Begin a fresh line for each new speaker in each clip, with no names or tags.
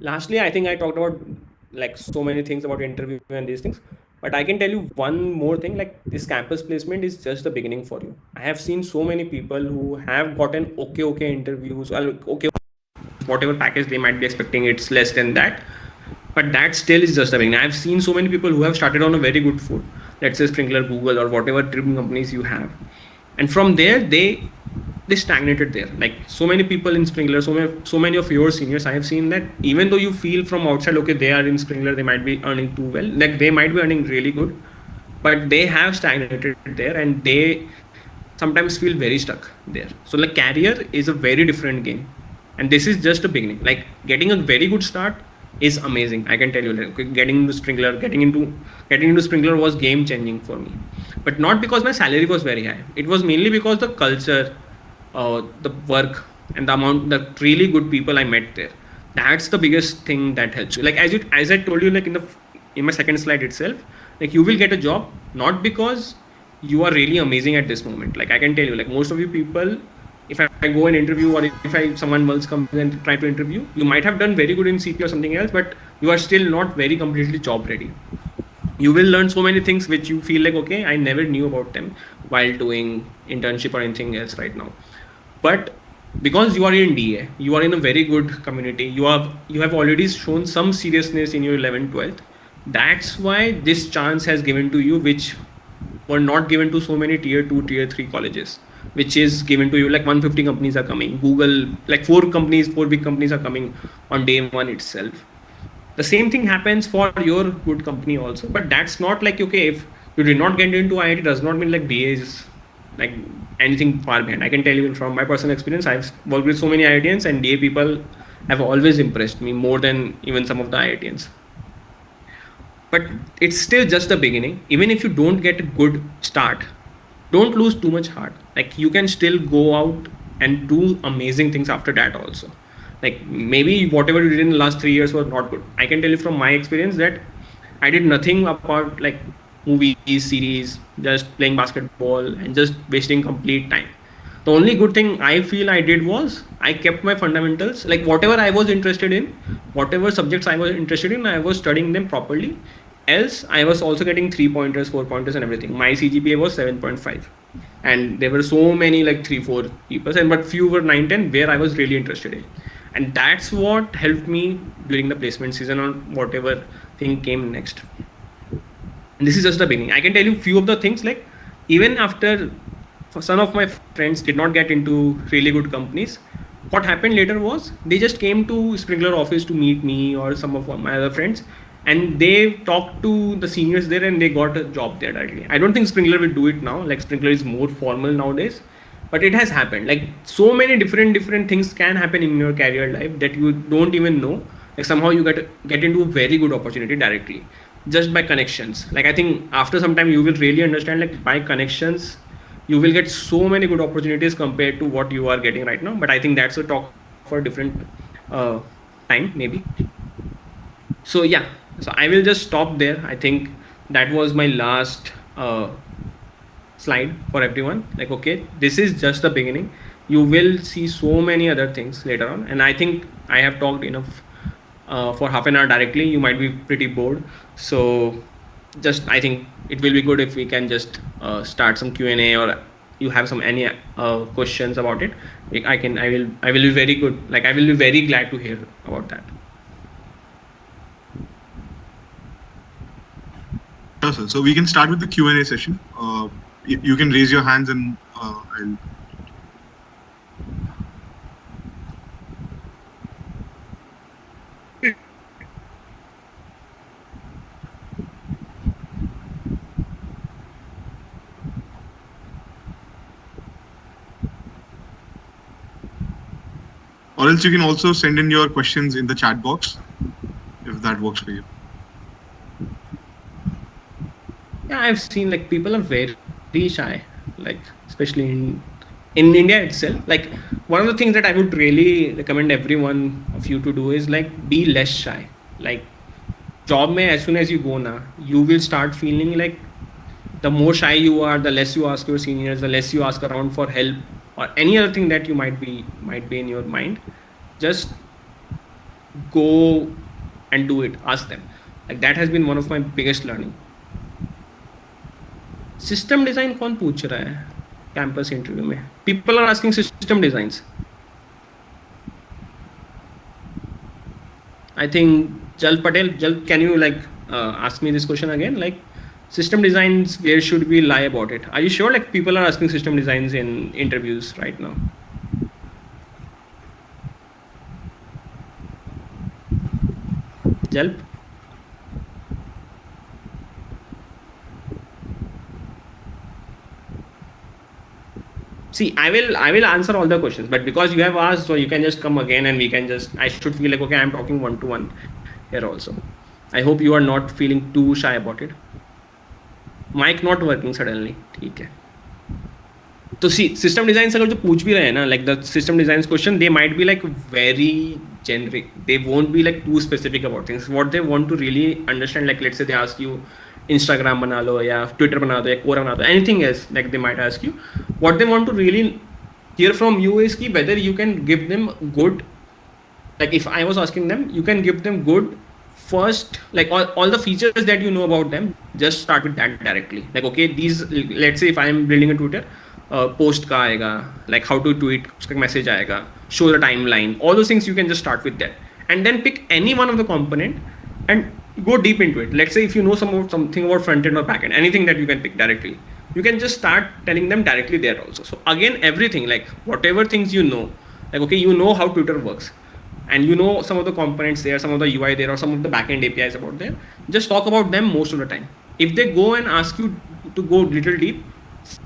Lastly, I think I talked about like so many things about interview and these things, but I can tell you one more thing. Like, this campus placement is just the beginning for you. I have seen so many people who have gotten okay interviews, or okay, whatever package they might be expecting, it's less than that, but that still is just the beginning. I've seen so many people who have started on a very good foot, let's say Sprinkler, Google, or whatever dream companies you have, and from there they stagnated there. Like, so many people in Sprinkler, so many of your seniors, I have seen that even though you feel from outside, okay, they are in Sprinkler, they might be earning too well, like they might be earning really good, but they have stagnated there, and they sometimes feel very stuck there. So like, career is a very different game, and this is just a beginning. Like, getting a very good start is amazing, I can tell you. Like, getting into Sprinkler was game changing for me, but not because my salary was very high. It was mainly because the culture, the work, and the amount, the really good people I met there. That's the biggest thing that helps you. Like, as I told you, like in my second slide itself, like, you will get a job not because you are really amazing at this moment. Like, I can tell you, like, most of you people, if I go and interview, or if someone else comes and try to interview, you might have done very good in CP or something else, but you are still not very completely job ready. You will learn so many things which you feel like, okay, I never knew about them while doing internship or anything else right now. But because you are in DA, you are in a very good community, you have already shown some seriousness in your 11th 12th. That's why this chance has given to you, which were not given to so many tier 2 tier 3 colleges, which is given to you. Like, 150 companies are coming, Google, like four big companies are coming on day one itself. The same thing happens for your good company also, but that's not like, okay, if you did not get into IIT, does not mean like BA is like anything far behind. I can tell you from my personal experience, I've worked with so many IITians, and DA people have always impressed me more than even some of the IITians. But it's still just the beginning. Even if you don't get a good start, don't lose too much heart. Like, you can still go out and do amazing things after that also. Like, maybe whatever you did in the last 3 years was not good. I can tell you from my experience that I did nothing apart, like, movies, series, just playing basketball and just wasting complete time. The only good thing I feel I did was I kept my fundamentals. Like, whatever I was interested in, whatever subjects I was interested in, I was studying them properly. Else, I was also getting 3 pointers, 4 pointers, and everything. My CGPA was 7.5, and there were so many like 3, 4 people, and but few were 9, 10 where I was really interested in, and that's what helped me during the placement season or whatever thing came next. And this is just the beginning. I can tell you few of the things. Like, even after some of my friends did not get into really good companies, what happened later was they just came to Sprinkler office to meet me or some of my other friends, and they talked to the seniors there, and they got a job there directly. I don't think Sprinkler will do it now. Like, Sprinkler is more formal nowadays, but it has happened. Like, so many different things can happen in your career life that you don't even know. Like, somehow you get into a very good opportunity directly just by connections. Like, I think after some time you will really understand, like, by connections you will get so many good opportunities compared to what you are getting right now. But I think that's a talk for a different uh, time maybe. So yeah, so I will just stop there. I think that was my last slide for everyone. Like, okay, this is just the beginning. You will see so many other things later on, and I think I have talked enough for half an hour directly. You might be pretty bored, so just, I think it will be good if we can just start some Q&A, or you have some any questions about it. I will be very good. Like, I will be very glad to hear about that.
Sure, sir. So we can start with the Q&A session. You can raise your hands and I'll. Or else you can also send in your questions in the chat box, if that works for you.
Yeah, I've seen like people are very shy, like especially in India itself. Like, one of the things that I would really recommend every one of you to do is like be less shy. Like, job mein, as soon as you go na, you will start feeling like the more shy you are, the less you ask your seniors, the less you ask around for help or any other thing that you might be in your mind. Just go and do it. Ask them. Like that has been one of my biggest learning. System design कौन पूछ रहा है campus interview में? People are asking system designs. I think Jal Patel, can you like ask me this question again? Like system designs, where should we lie about it? Are you sure like people are asking system designs in interviews right now? Jalp? See, I will answer all the questions, but because you have asked, so you can just come again and we can just, I should feel like, okay, I'm talking one-to-one here also. I hope you are not feeling too shy about it. Mic not working suddenly. ठीक है. तो सी system design अगर जो पूछ भी रहे हैं ना, like the system design question, they might be like very generic. They won't be like too specific about things. What they want to really understand, like let's say they ask you Instagram बना लो या Twitter बना दो या Quora बना दो, anything else like they might ask you. What they want to really hear from you is कि whether you can give them good, like if I was asking them, you can give them good first, like all the features that you know about them, just start with that directly. Like okay, these, let's say if I am building a Twitter, post का आएगा, like how to tweet, उसका message आएगा, show the time line, all those things you can just start with that and then pick any one of the component and go deep into it. Let's say if you know something about front end or back end, anything that you can pick directly, you can just start telling them directly there also. So again, everything, like whatever things you know, like okay, you know how Twitter works and you know some of the components there, some of the UI there, or some of the backend APIs about there, just talk about them most of the time. If they go and ask you to go little deep,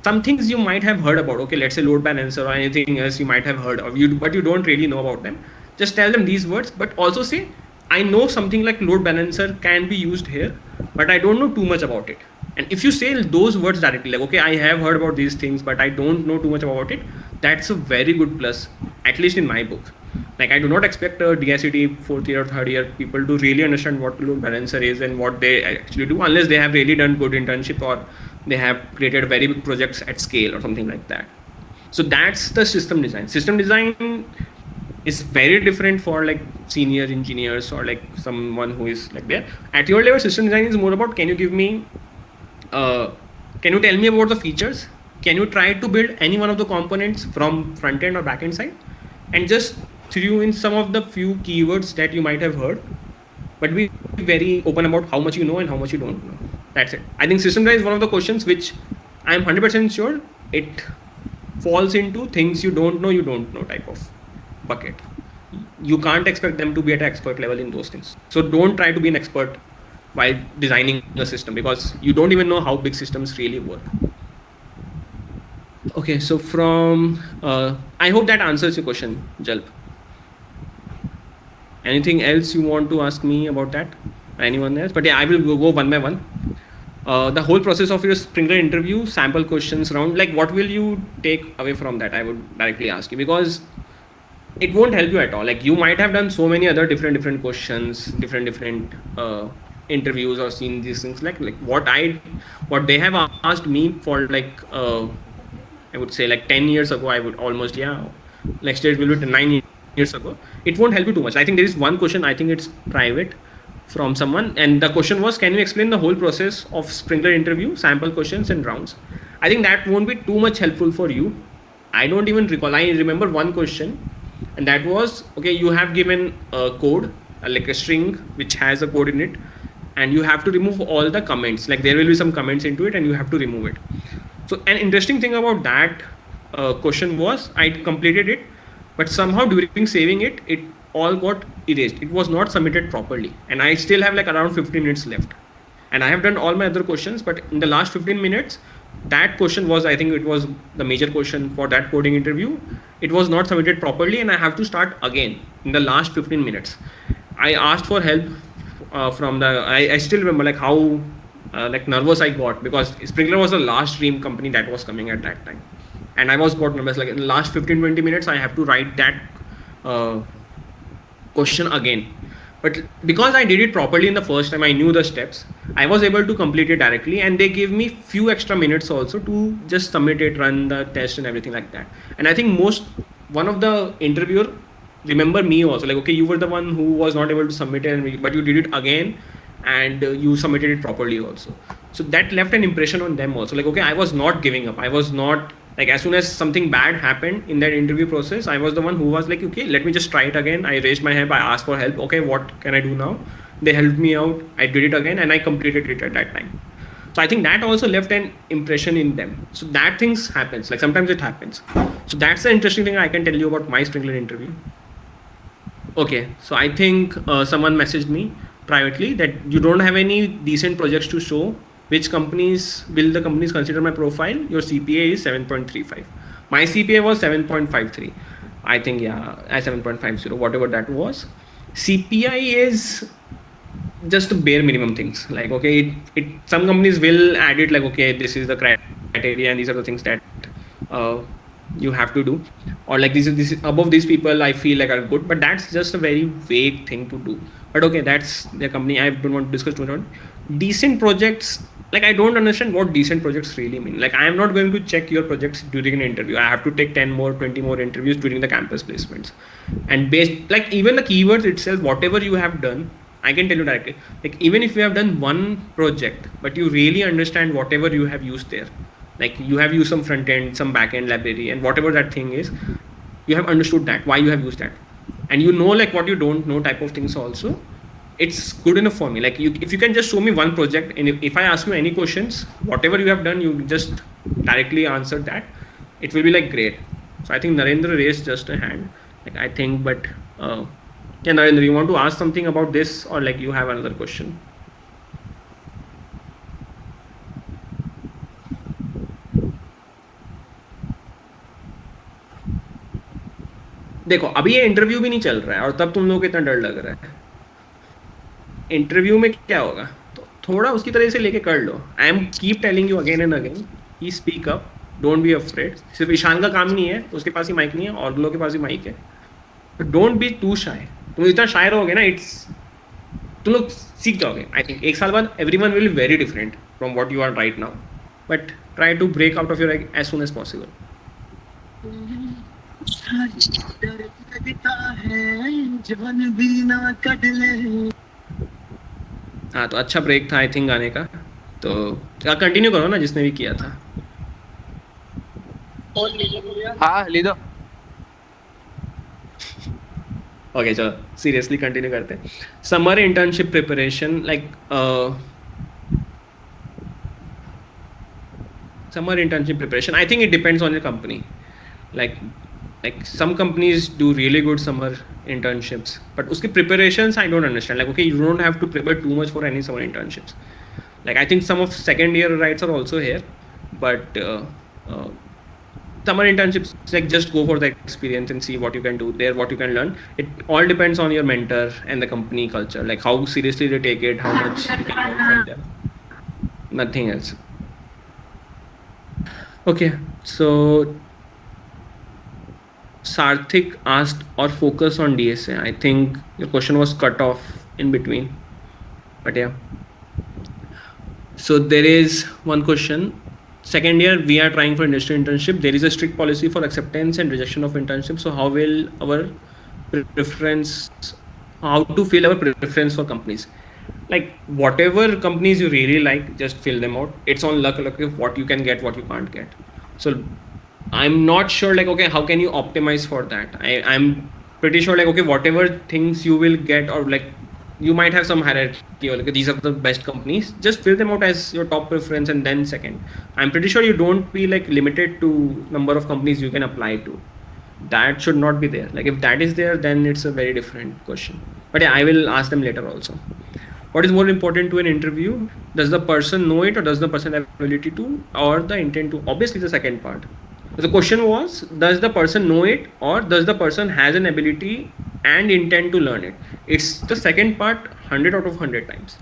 some things you might have heard about, okay, let's say load balancer or anything else you might have heard of, but you don't really know about them, just tell them these words, but also say, I know something like load balancer can be used here, but I don't know too much about it. And if you say those words directly, like okay, I have heard about these things but I don't know too much about it, that's a very good plus, at least in my book. Like I do not expect a DSCT 4th year or 3rd year people to really understand what load balancer is and what they actually do, unless they have really done good internship or they have created very big projects at scale or something like that. So that's the system design. System design is very different for like senior engineers or like someone who is like there. At your level, system design is more about, can you give me, can you tell me about the features? Can you try to build any one of the components from front end or back end side? And just throw in some of the few keywords that you might have heard, but be very open about how much you know and how much you don't know. That's it. I think system design is one of the questions which I'm 100% sure it falls into things you don't know type of bucket. You can't expect them to be at an expert level in those things. So don't try to be an expert while designing a system, because you don't even know how big systems really work. Okay, so from I hope that answers your question, Jalp. Anything else you want to ask me about that? Anyone else? But yeah, I will go one by one. The whole process of your Springer interview, sample questions round, like what will you take away from that? I would directly ask you, because it won't help you at all. Like you might have done so many other different questions, different interviews, or seen these things. Like what they have asked me for, like I would say like 10 years ago. I would almost, yeah, next year it will be 9 years ago. It won't help you too much. I think there is one question, I think it's private, from someone, and the question was, can you explain the whole process of Springer interview, sample questions and rounds? I think that won't be too much helpful for you. I don't even recall. I remember one question, and that was, okay, you have given a code, like a string which has a code in it, and you have to remove all the comments. Like there will be some comments into it and you have to remove it. So an interesting thing about that question was, I completed it, but somehow during saving it, it all got erased. It was not submitted properly, and I still have like around 15 minutes left, and I have done all my other questions, but in the last 15 minutes, that question was, I think it was the major question for that coding interview. It was not submitted properly, and I have to start again in the last 15 minutes. I asked for help from the, I still remember like how like nervous I got, because Sprinkler was the last dream company that was coming at that time, and I was got nervous. Like in the last 15-20 minutes, I have to write that question again. But because I did it properly in the first time, I knew the steps, I was able to complete it directly, and they gave me few extra minutes also to just submit it, run the test and everything like that. And I think one of the interviewer remember me also, like, okay, you were the one who was not able to submit it, but you did it again, and you submitted it properly also. So that left an impression on them also, like, okay, I was not giving up. I was not like, as soon as something bad happened in that interview process, I was the one who was like, okay, let me just try it again. I raised my hand, I asked for help. Okay, what can I do now? They helped me out, I did it again, and I completed it at that time. So I think that also left an impression in them. So that things happens, like sometimes it happens. So that's the interesting thing I can tell you about my Sprinkler interview. Okay, so I think someone messaged me privately that you don't have any decent projects to show. Which companies will the companies consider my profile? Your CPA is 7.35. My CPA was 7.53. I think, yeah, 7.50, whatever that was. CPI is just the bare minimum things. Like, okay, it some companies will add it like, okay, this is the criteria and these are the things that uh, you have to do, or like this is above these people I feel like are good, but that's just a very vague thing to do. But okay, that's their company, I don't want to discuss too much. Decent projects, like, I don't understand what decent projects really mean. Like, I am not going to check your projects during an interview. I have to take 10 more, 20 more interviews during the campus placements, and based, like, even the keywords itself, whatever you have done, I can tell you directly, like, even if you have done one project but you really understand whatever you have used there, like you have used some front end, some back end library, and whatever that thing is, you have understood that why you have used that, and you know, like, what you don't know type of things also, it's good enough for me. Like, if you can just show me one project, and if I ask you any questions, whatever you have done, you just directly answer that, it will be like great. So I think Narendra raised just a hand, like, I think, but yeah, Narendra, you want to ask something about this, or like you have another question? देखो, अभी ये interview भी नहीं चल रहा है और तब तुम लोग को इतना डर लग रहा है। इंटरव्यू में क्या होगा, तो थोड़ा उसकी तरह से लेके कर लो। I am keep telling you again and again, he speak up, don't be afraid. सिर्फ ईशान का काम नहीं है, उसके पास ही माइक नहीं है, और लोगों के पास ही माइक है, बट डोंट बी टू शाय। तुम इतना शाय रहोगे ना, इट्स, तुम लोग सीख जाओगे। आई थिंक एक साल बाद every one will be very different from what you are right now, but try to break out of your as soon as possible. हाँ, तो अच्छा ब्रेक था आई थिंक गाने का, तो कंटिन्यू करो ना जिसने भी किया था।
हाँ ले दो।
ओके, चलो सीरियसली कंटिन्यू करते हैं। Summer internship preparation, like summer internship preparation, I think it depends on your company. Like some companies do really good summer internships, but uski preparations I don't understand. Like, okay, you don't have to prepare too much for any summer internships. Like, I think some of second year rights are also here, but uh, summer internships, like, just go for the experience and see what you can do there, what you can learn. It all depends on your mentor and the company culture, like how seriously they take it, how much you can learn from them, nothing else. Okay, so Sarthik asked or focus on DSA. I think your question was cut off in between, but yeah. So there is one question. Second year, we are trying for industry internship. There is a strict policy for acceptance and rejection of internship. So how will our preference, how to fill our preference for companies? Like, whatever companies you really like, just fill them out. It's on luck of what you can get, what you can't get. So I'm not sure, like, okay, how can you optimize for that? I'm pretty sure, like, okay, whatever things you will get, or like you might have some hierarchy, or like these are the best companies, just fill them out as your top preference and then second. I'm pretty sure you don't be like limited to number of companies you can apply to. That should not be there. Like, if that is there, then it's a very different question. But yeah, I will ask them later also. What is more important to an interview? Does the person know it, or does the person have ability to, or the intent to? Obviously, the second part. The question was, does the person know it, or does the person has an ability and intent to learn it? It's the second part, 100 out of 100 times.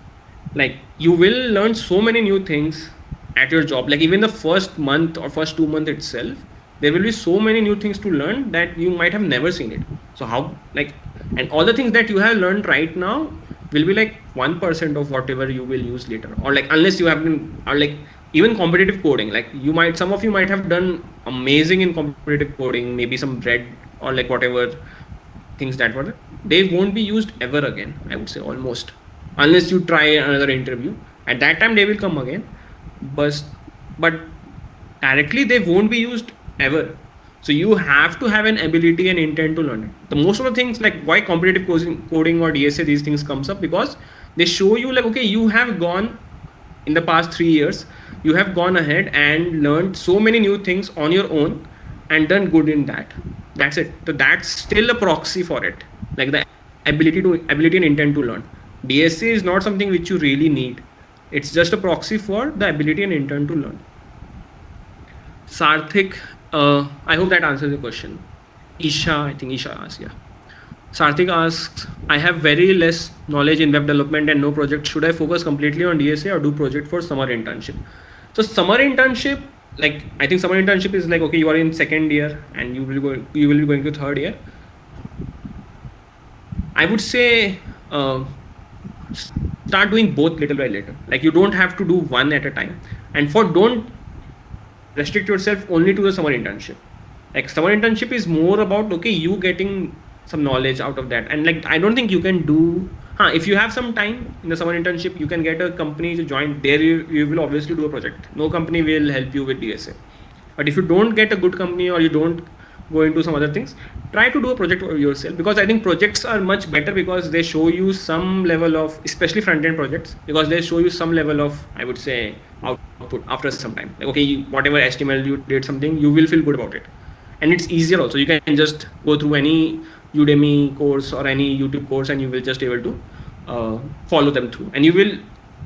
Like, you will learn so many new things at your job. Like, even the first month or first 2 months itself, there will be so many new things to learn that you might have never seen it. So how, like, and all the things that you have learned right now will be like 1% of whatever you will use later, or like, unless you have been, or like, even competitive coding, like, you might, some of you might have done amazing in competitive coding, maybe some red or like whatever things that were there, they won't be used ever again, I would say, almost, unless you try another interview. At that time they will come again, but directly they won't be used ever. So you have to have an ability and intent to learn it. The most of the things, like why competitive coding or DSA, these things comes up, because they show you like, okay, you have gone in the past 3 years, you have gone ahead and learned so many new things on your own and done good in that. That's it. So that's still a proxy for it, like the ability and intent to learn. DSA is not something which you really need. It's just a proxy for the ability and intent to learn. Sarthik, I hope that answers the question. Isha, I think Isha asked, yeah. Sarthik asks, I have very less knowledge in web development and no project. Should I focus completely on DSA or do project for summer internship? So summer internship, like I think summer internship is like, okay, you are in second year and you will be going to third year. I would say start doing both little by little. Like you don't have to do one at a time. And don't restrict yourself only to the summer internship. Like summer internship is more about, okay, you getting some knowledge out of that. And like I don't think you can do, if you have some time in the summer internship, you can get a company to join there. You will obviously do a project. No company will help you with DSA. But if you don't get a good company or you don't go into some other things, try to do a project yourself, because I think projects are much better because they show you some level of, especially front end projects, because they show you some level of, I would say, output after some time. Like, okay, whatever HTML you did something, you will feel good about it. And it's easier also. You can just go through any Udemy course or any YouTube course and you will just able to follow them through, and you will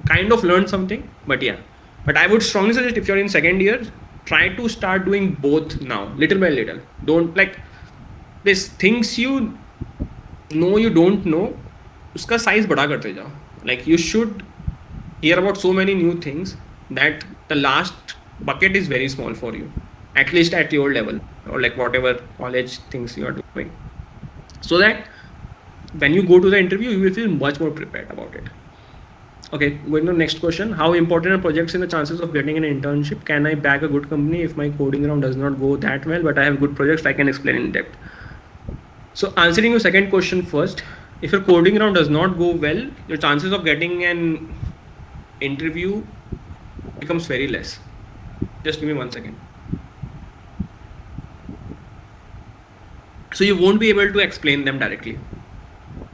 kind of learn something. But yeah, but I would strongly suggest, if you're in second year, try to start doing both now, little by little. Don't like these things you know you don't know, uska size bada karte jao. Like you should hear about so many new things that the last bucket is very small for you, at least at your level, or like whatever college things you are doing, so that when you go to the interview you will feel much more prepared about it. Okay, going to the next question. How important are projects in the chances of getting an internship? Can I back a good company if my coding round does not go that well, but I have good projects I can explain in depth? So answering your second question first, if your coding round does not go well, your chances of getting an interview becomes very less. Just give me 1 second. So you won't be able to explain them directly.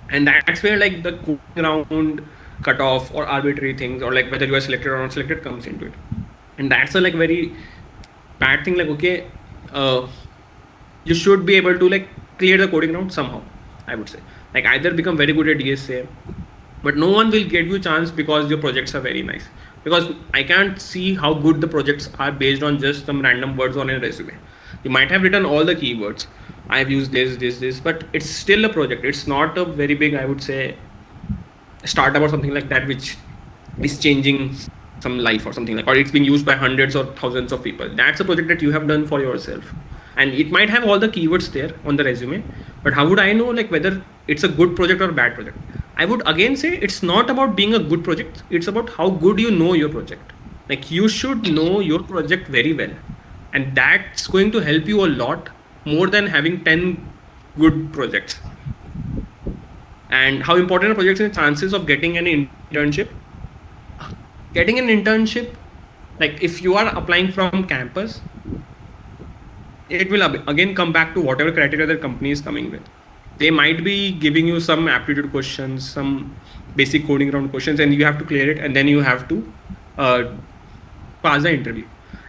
And that's where like the coding round cutoff or arbitrary things, or like whether you are selected or not selected, comes into it. And that's a like very bad thing. Like, okay, you should be able to like clear the coding round somehow, I would say. Like either become very good at DSA, but no one will give you a chance because your projects are very nice. Because I can't see how good the projects are based on just some random words on a resume. You might have written all the keywords, I've used this, but it's still a project. It's not a very big, I would say, startup or something like that, which is changing some life or something like, or it's being used by hundreds or thousands of people. That's a project that you have done for yourself, and it might have all the keywords there on the resume, but how would I know like whether it's a good project or a bad project? I would again say it's not about being a good project, it's about how good you know your project. Like you should know your project very well, and that's going to help you a lot more than having 10 good projects. And how important are projects in chances of getting an internship? Getting an internship, like if you are applying from campus, it will again come back to whatever criteria the company is coming with. They might be giving you some aptitude questions, some basic coding round questions, and you have to clear it, and then you have to pass the interview.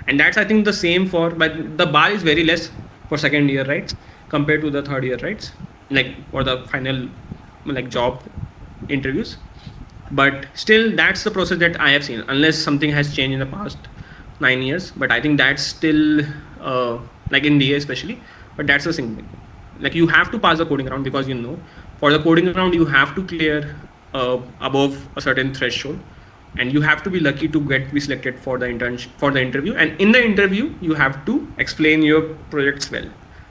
And that's I think the same for, but the bar is very less for second year, right, compared to the third year, right, like for the final like job interviews. But still that's the process that I have seen, unless something has changed in the past 9 years. But I think that's still like in DA especially, but that's the same thing. Like you have to pass the coding round, because you know for the coding round you have to clear above a certain threshold, and you have to be lucky to be selected for the internship, for the interview. And in the interview you have to explain your projects well.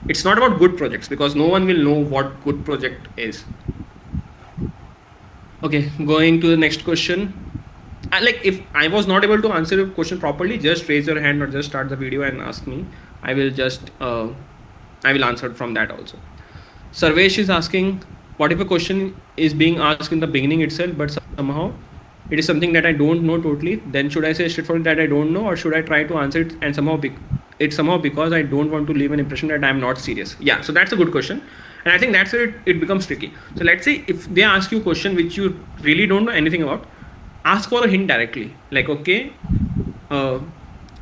It's not about good projects, because no one will know what good project is. Okay, going to the next question. Like if I was not able to answer your question properly, just raise your hand or just start the video and ask me. I will just I will answer from that also. Sarvesh is asking, what if a question is being asked in the beginning itself, but somehow it is something that I don't know totally? Then should I say straightforward that I don't know, or should I try to answer it and it's somehow because I don't want to leave an impression that I'm not serious? Yeah, so that's a good question. And I think that's where it becomes tricky. So let's say if they ask you a question which you really don't know anything about, ask for a hint directly. Like, okay, uh,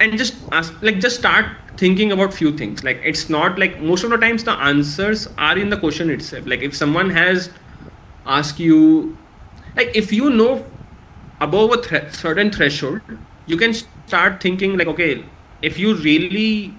and just ask, like, just start thinking about few things. Like, it's not like most of the times the answers are in the question itself. Like, if someone has asked you, like, if you know above a certain threshold, you can start thinking like, okay, if you really,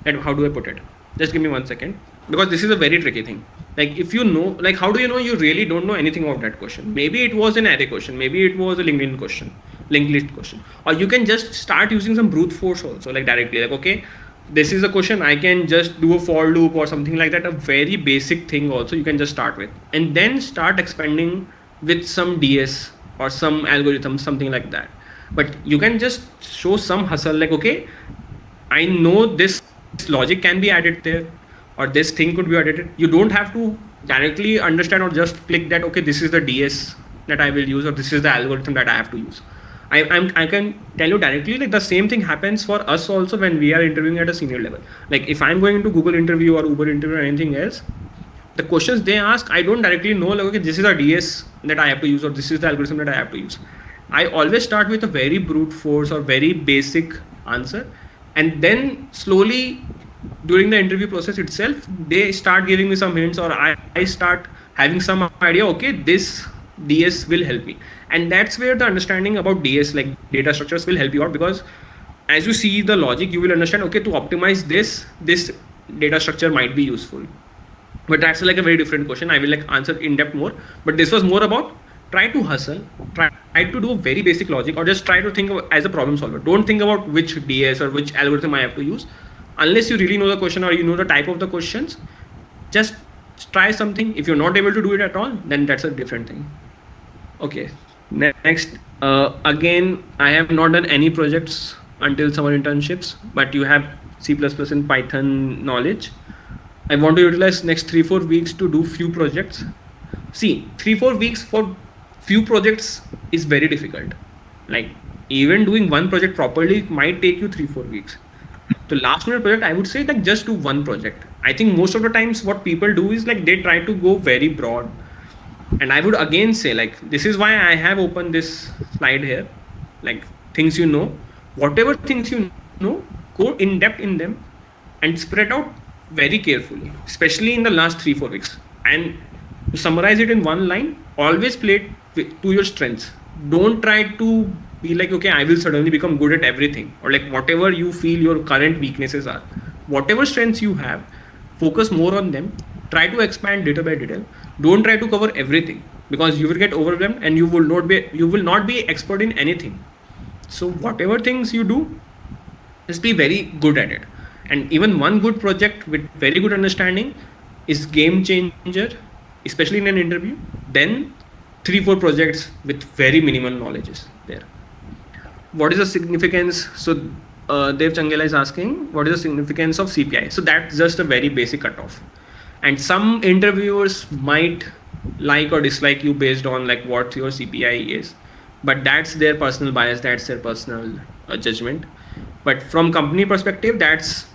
and how do I put it, just give me 1 second, because this is a very tricky thing. Like, if you know, like, how do you know you really don't know anything about that question? Maybe it was an array question, maybe it was a linkedin question, linked list question, or you can just start using some brute force also, like directly, like, okay, this is a question, I can just do a for loop or something like that, a very basic thing also you can just start with, and then start expanding with some ds or some algorithm, something like that. But you can just show some hustle, like, okay, I know this logic can be added there, or this thing could be added. You don't have to directly understand or just click that, okay, this is the ds that I will use, or this is the algorithm that I have to use. I can tell you directly, like, the same thing happens for us also when we are interviewing at a senior level. Like, if I'm going into Google interview or Uber interview or anything else, the questions they ask, I don't directly know, like, okay, this is a ds that I have to use, or this is the algorithm that I have to use. I always start with a very brute force or very basic answer, and then slowly during the interview process itself, they start giving me some hints, or I start having some idea, okay, this ds will help me. And that's where the understanding about ds, like data structures, will help you out, because as you see the logic, you will understand, okay, to optimize this data structure might be useful. But that's like a very different question, I will like answer in depth more. But this was more about, try to hustle, try to do very basic logic, or just try to think of as a problem solver. Don't think about which ds or which algorithm I have to use, unless you really know the question or you know the type of the questions. Just try something. If you're not able to do it at all, then that's a different thing. Okay, next, again, I have not done any projects until summer internships, but you have c++ and python knowledge. I want to utilize next 3-4 weeks to do few projects. See, 3-4 weeks for few projects is very difficult. Like, even doing one project properly might take you 3-4 weeks. The last minute project, I would say, like, just do one project. I think most of the times what people do is like they try to go very broad. And I would again say, like, this is why I have opened this slide here. Like, things you know, whatever things you know, go in depth in them and spread out very carefully, especially in the last 3-4 weeks. And to summarize it in one line, always play it to your strengths. Don't try to be like, okay, I will suddenly become good at everything, or like whatever you feel your current weaknesses are. Whatever strengths you have, focus more on them. Try to expand detail by detail. Don't try to cover everything, because you will get overwhelmed and you will not be expert in anything. So whatever things you do, just be very good at it. And even one good project with very good understanding is game changer, especially in an interview. Then 3-4 projects with very minimal knowledge is there. What is the significance? So Dev Changela is asking, what is the significance of cpi? So that's just a very basic cutoff, and some interviewers might like or dislike you based on like what your cpi is, but that's their personal bias, that's their personal judgment. But from company perspective, that's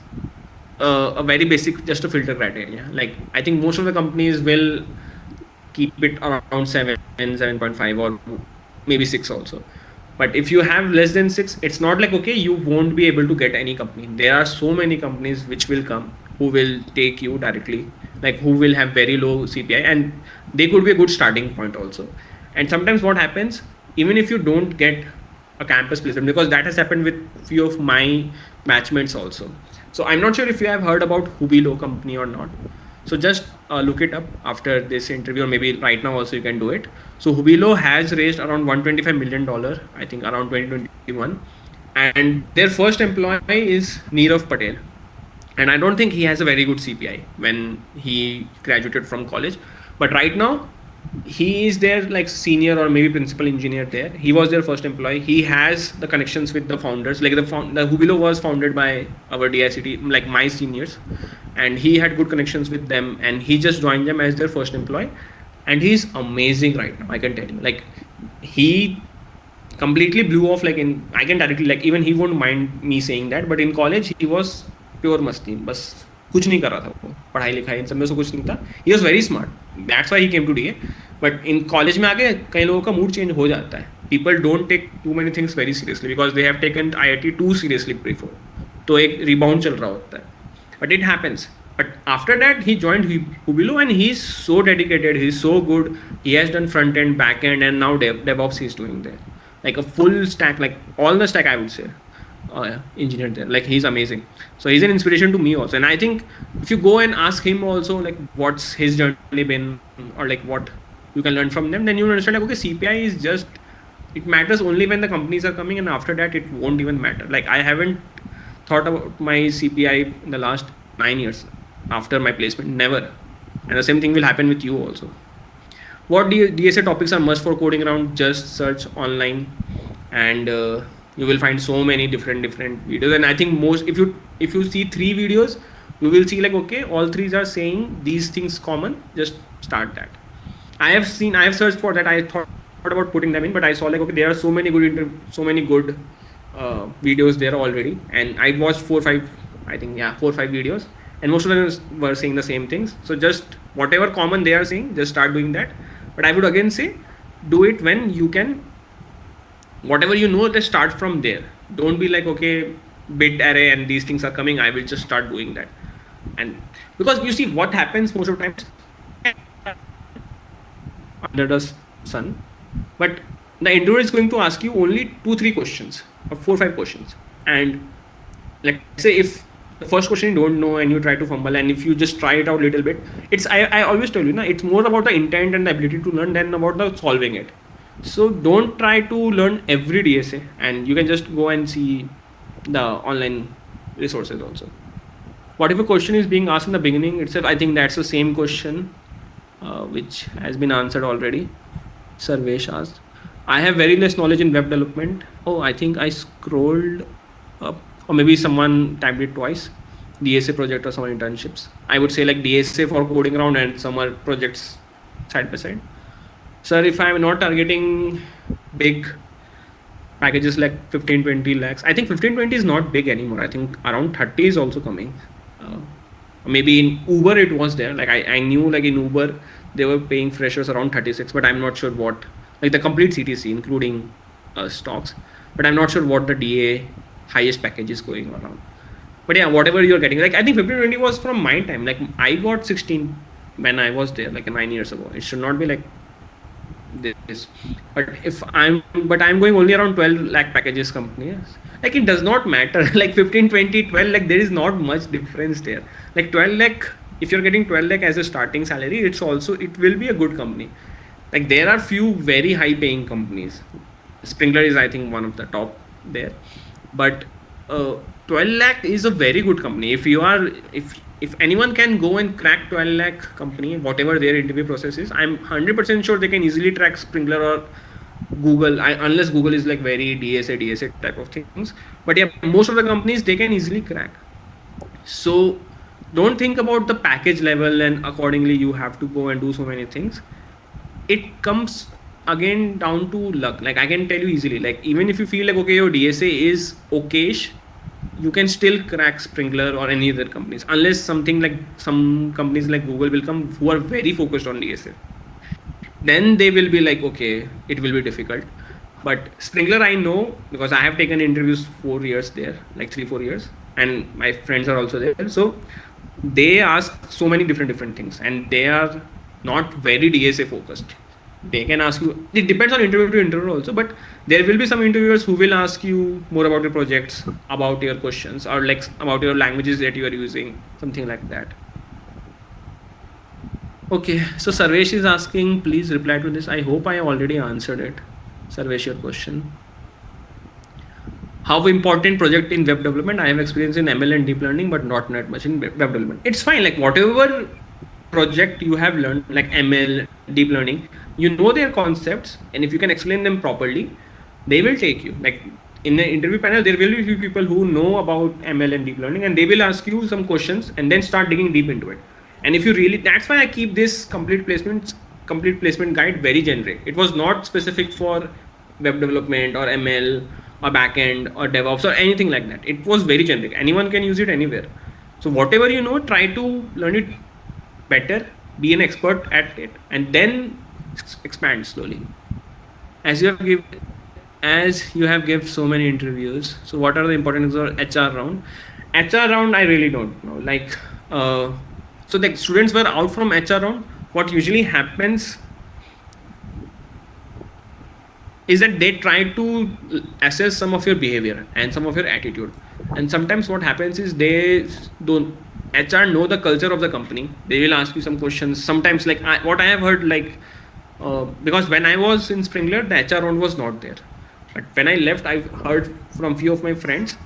a very basic, just a filter criteria. Like, I think most of the companies will keep it around 7.5, or maybe 6 also. But if you have less than 6, it's not like, okay, you won't be able to get any company. There are so many companies which will come, who will take you directly, like who will have very low cpi, and they could be a good starting point also. And sometimes what happens, even if you don't get a campus placement, because that has happened with few of my batchmates also. So I'm not sure if you have heard about Hubilo company or not. So just look it up after this interview, or maybe right now also you can do it. So Hubilo has raised around $125 million, I think around 2021. And their first employee is Neerav Patel. And I don't think he has a very good CPI when he graduated from college. But right now, he is their like senior or maybe principal engineer there. He was their first employee. He has the connections with the founders. Like the Hubilo was founded by our DICT, like my seniors, and he had good connections with them. And he just joined them as their first employee, and he's amazing right now. I can tell you, like he completely blew off. Like in I can directly like even he won't mind me saying that. But in college he was pure मस्ती बस कुछ नहीं कर रहा था वो पढ़ाई लिखाई इन सब में से कुछ नहीं था. He was very smart. That's why he came to DA. But in college में आके कई लोगों का मूड चेंज हो जाता है. People don't take too many things very seriously because they have taken IIT too seriously before. तो एक rebound चल रहा होता है. But it happens. But after that, he joined Hubilo and he's so dedicated. He's so good. He has done front end, back end, and now DevOps he's doing there. Like a full stack, like all the stack, I would say. Engineer there. Like he's amazing. So he's an inspiration to me also. And I think if you go and ask him also, like what's his journey been or like what you can learn from them, then you understand like okay, CPI is just it matters only when the companies are coming, and after that it won't even matter. Like I haven't thought about my CPI in the last 9 years after my placement, never. And the same thing will happen with you also. What DSA topics are must for coding around? Just search online, and you will find so many different videos. And I think most if you see 3 videos, you will see like okay, all 3 are saying these things common. Just start that. I have searched for that. I thought about putting them in, but I saw like okay, there are so many good videos there already, and I watched 4 or 5 videos, and most of them were saying the same things. So just whatever common they are saying, just start doing that. But I would again say, do it when you can. Whatever you know, just start from there. Don't be like okay, bit array and these things are coming, I will just start doing that. And because you see what happens most of the times under the sun, but the interviewer is going to ask you only 2-3 questions or 4-5 questions. And let's say if the first question you don't know and you try to fumble, and if you just try it out a little bit, it's I always tell you, it's more about the intent and the ability to learn than about the solving it. So don't try to learn every DSA, and you can just go and see the online resources also. What if a question is being asked in the beginning itself? I think that's the same question which has been answered already. Sarvesh asked, I have very less knowledge in web development. Oh, I think I scrolled up, or maybe someone typed it twice. DSA project or some internships. I would say like DSA for coding around and some are projects side by side. Sir, if I'm not targeting big packages like 15-20 lakhs, I think 15-20 is not big anymore. I think around 30 is also coming. Maybe in Uber it was there. Like I knew like in Uber they were paying freshers around 36, but I'm not sure what, like the complete CTC including stocks, but I'm not sure what the DA highest package is going around. But yeah, whatever you're getting, like I think 15-20 was from my time. Like I got 16 when I was there like 9 years ago. It should not be like this. But I'm going only around 12 lakh packages company. Like it does not matter. Like 15, 20, 12 lakh, there is not much difference there. Like 12 lakh, if you're getting 12 lakh as a starting salary, it will be a good company. Like there are few very high paying companies. Sprinkler is I think one of the top there. But 12 lakh is a very good company. If anyone can go and crack 12 lakh company, whatever their interview process is, I'm 100% sure they can easily track Sprinkler or Google, unless Google is like very DSA type of things. But yeah, most of the companies they can easily crack. So don't think about the package level and accordingly you have to go and do so many things. It comes again down to luck. Like I can tell you easily, like even if you feel like okay, your DSA is okayish, you can still crack Sprinkler or any other companies, unless something like some companies like Google will come who are very focused on DSA. Then they will be like okay, it will be difficult. But Sprinkler I know because I have taken interviews 4 years there, like 3-4 years, and my friends are also there. So they ask so many different things, and they are not very DSA focused. They can ask you, it depends on interview to interview also, but there will be some interviewers who will ask you more about your projects, about your questions, or like about your languages that you are using, something like that. Okay, so Sarvesh is asking, please reply to this. I hope I already answered it. Sarvesh, your question. How important project in web development? I have experience in ML and deep learning, but not much in web development. It's fine, like whatever project you have learned, like ML, deep learning, you know their concepts, and if you can explain them properly, they will take you. Like in the interview panel, there will be few people who know about ML and deep learning, and they will ask you some questions and then start digging deep into it. And if you really, that's why I keep this complete placement guide very generic. It was not specific for web development or ML or backend or DevOps or anything like that. It was very generic. Anyone can use it anywhere. So whatever you know, try to learn it better, be an expert at it, and then expand slowly. As you have given so many interviews, so what are the importance of HR round? HR round, I really don't know. Like, so the students were out from HR round. What usually happens is that they try to assess some of your behavior and some of your attitude. And sometimes what happens is they don't, HR know the culture of the company. They will ask you some questions. Sometimes, like what I have heard, like because when I was in Springler, the HR round was not there. But when I left, I've heard from few of my friends,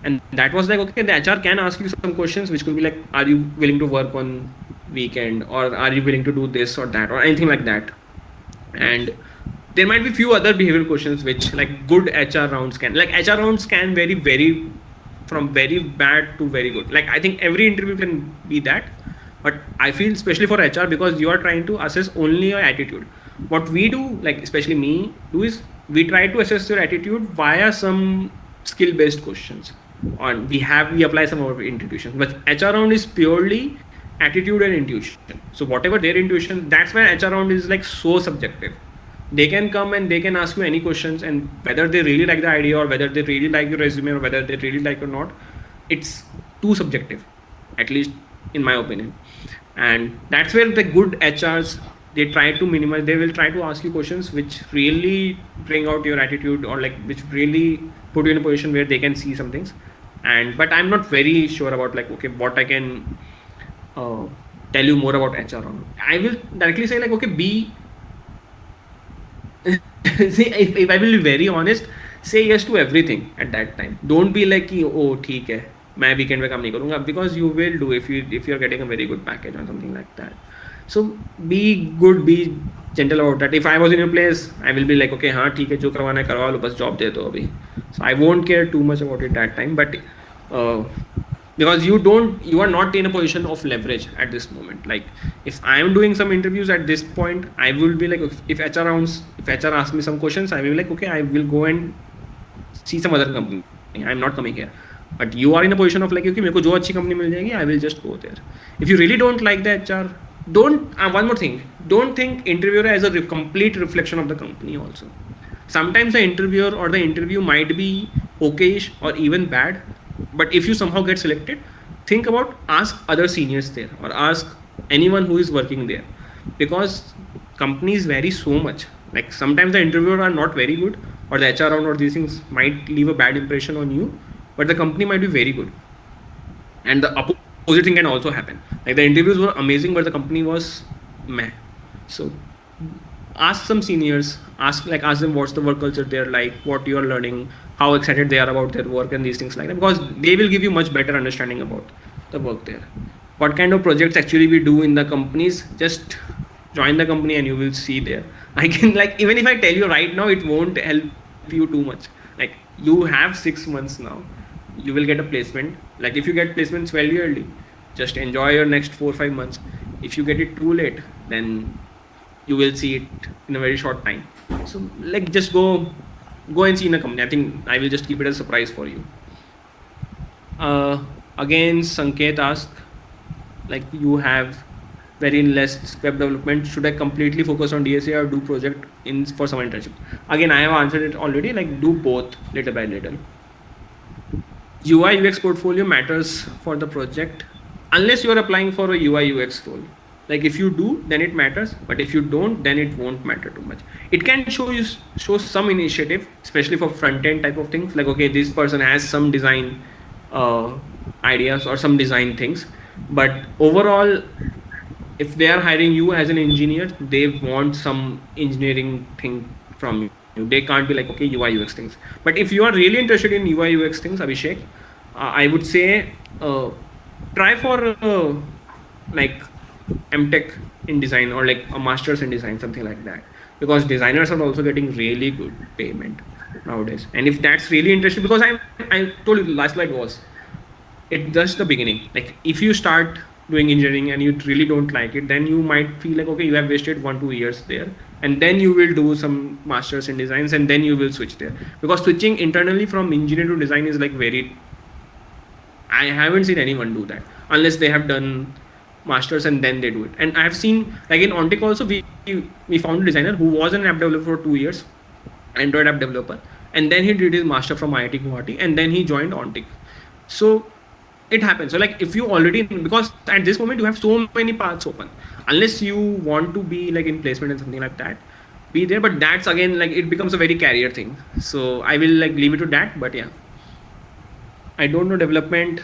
and that was like, okay, the HR can ask you some questions, which could be like, are you willing to work on weekend, or are you willing to do this or that, or anything like that. And there might be few other behavioral questions which, like, good HR rounds can, like, HR rounds can vary from very bad to very good. Like, I think every interview can be that, but I feel especially for HR, because you are trying to assess only your attitude. What we do, like especially me do, is we try to assess your attitude via some skill based questions, on we apply some of our intuition. But HR round is purely attitude and intuition. So whatever their intuition, that's why HR round is like so subjective. They can come and they can ask you any questions, and whether they really like the idea, or whether they really like your resume, or whether they really like or not, it's too subjective, at least in my opinion. And that's where the good HRs, they try to minimize, they will try to ask you questions which really bring out your attitude, or like which really put you in a position where they can see some things. And but I'm not very sure about, like, okay, what I can tell you more about HR on. I will directly say, like, okay, be see, if I will be very honest, say yes to everything at that time. Don't be like, oh, ठीक है, मैं weekend में काम नहीं करूँगा, because you will do if you're getting a very good package or something like that. So be good, be gentle about that. If I was in your place, I will be like, okay, हाँ ठीक है, जो करवाना है करवा लो, बस job दे दो अभी. So I won't care too much about it that time, but because you are not in a position of leverage at this moment. Like, if I am doing some interviews at this point, I will be like, if HR asks me some questions, I will be like, okay, I will go and see some other company, I'm not coming here. But you are in a position of like, okay, मेरे को जो अच्छी company मिल जाएगी, I will just go there. If you really don't like the HR, don't one more thing, don't think interviewer as a complete reflection of the company also. Sometimes the interviewer or the interview might be okayish or even bad, but if you somehow get selected, think about, ask other seniors there, or ask anyone who is working there, because companies vary so much. Like, sometimes the interviewer are not very good, or the HR round or these things might leave a bad impression on you, but the company might be very good. And the opposite thing can also happen. Like, the interviews were amazing, but the company was meh. So ask some seniors, ask them what's the work culture they're like, what you are learning, how excited they are about their work, and these things like that, because they will give you much better understanding about the work there. What kind of projects actually we do in the companies, just join the company and you will see there. I can, like, even if I tell you right now, it won't help you too much. Like, you have 6 months now, you will get a placement. Like, if you get placements very early, just enjoy your next 4 or 5 months. If you get it too late, then you will see it in a very short time. So, like, just go and see in a company. I think I will just keep it as a surprise for you. Again, Sanket asked, like, you have very less web development, should I completely focus on DSA or do project for some internship? Again, I have answered it already, like, do both little by little. UI UX portfolio matters for the project, unless you are applying for a UI UX role. Like, if you do, then it matters, but if you don't, then it won't matter too much. It can show some initiative, especially for front end type of things, like, okay, this person has some design ideas or some design things, but overall, if they are hiring you as an engineer, they want some engineering thing from you. They can't be like, okay, UI UX things. But if you are really interested in UI UX things, Abhishek, I would say try for like MTech in design or like a master's in design, something like that. Because designers are also getting really good payment nowadays. And if that's really interesting, because I told you the last slide was it's just the beginning. Like if you start doing engineering and you really don't like it, then you might feel like okay, you have wasted 1-2 years there, and then you will do some masters in designs, and then you will switch there. Because switching internally from engineer to design is like very, I haven't seen anyone do that unless they have done masters and then they do it. And I've seen like in Ontic also we found a designer who was an app developer for 2 years, Android app developer, and then he did his master from IIT Guwahati, and then he joined Ontic. So it happens. So like if you already, because at this moment you have so many paths open, unless you want to be like in placement and something like that, be there. But that's again like it becomes a very career thing. So I will like leave it to that. But yeah, I don't know development.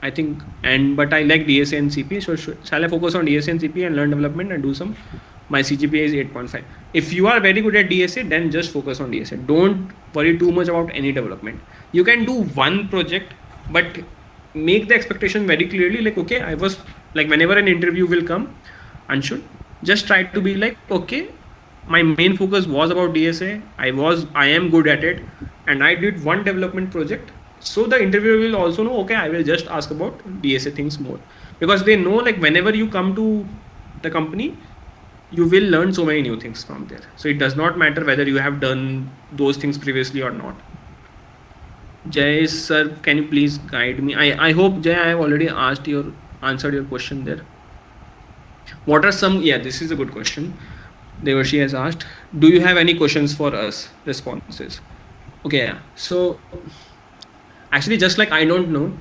I think, and but I like DSA and CP. So shall I focus on DSA and CP and learn development and do some? My CGPA is 8.5. If you are very good at DSA, then just focus on DSA. Don't worry too much about any development. You can do one project, but make the expectation very clearly. Like okay, I was like whenever an interview will come, and should just try to be like okay, my main focus was about DSA. I am good at it, and I did one development project. So the interviewer will also know okay, I will just ask about DSA things more, because they know like whenever you come to the company, you will learn so many new things from there. So it does not matter whether you have done those things previously or not. Jay sir, can you please guide me? I hope Jay, I have already answered your question there. What are some, yeah, this is a good question. Devarshi has asked, do you have any questions for us? Responses. Okay, yeah. So actually, just like I don't know,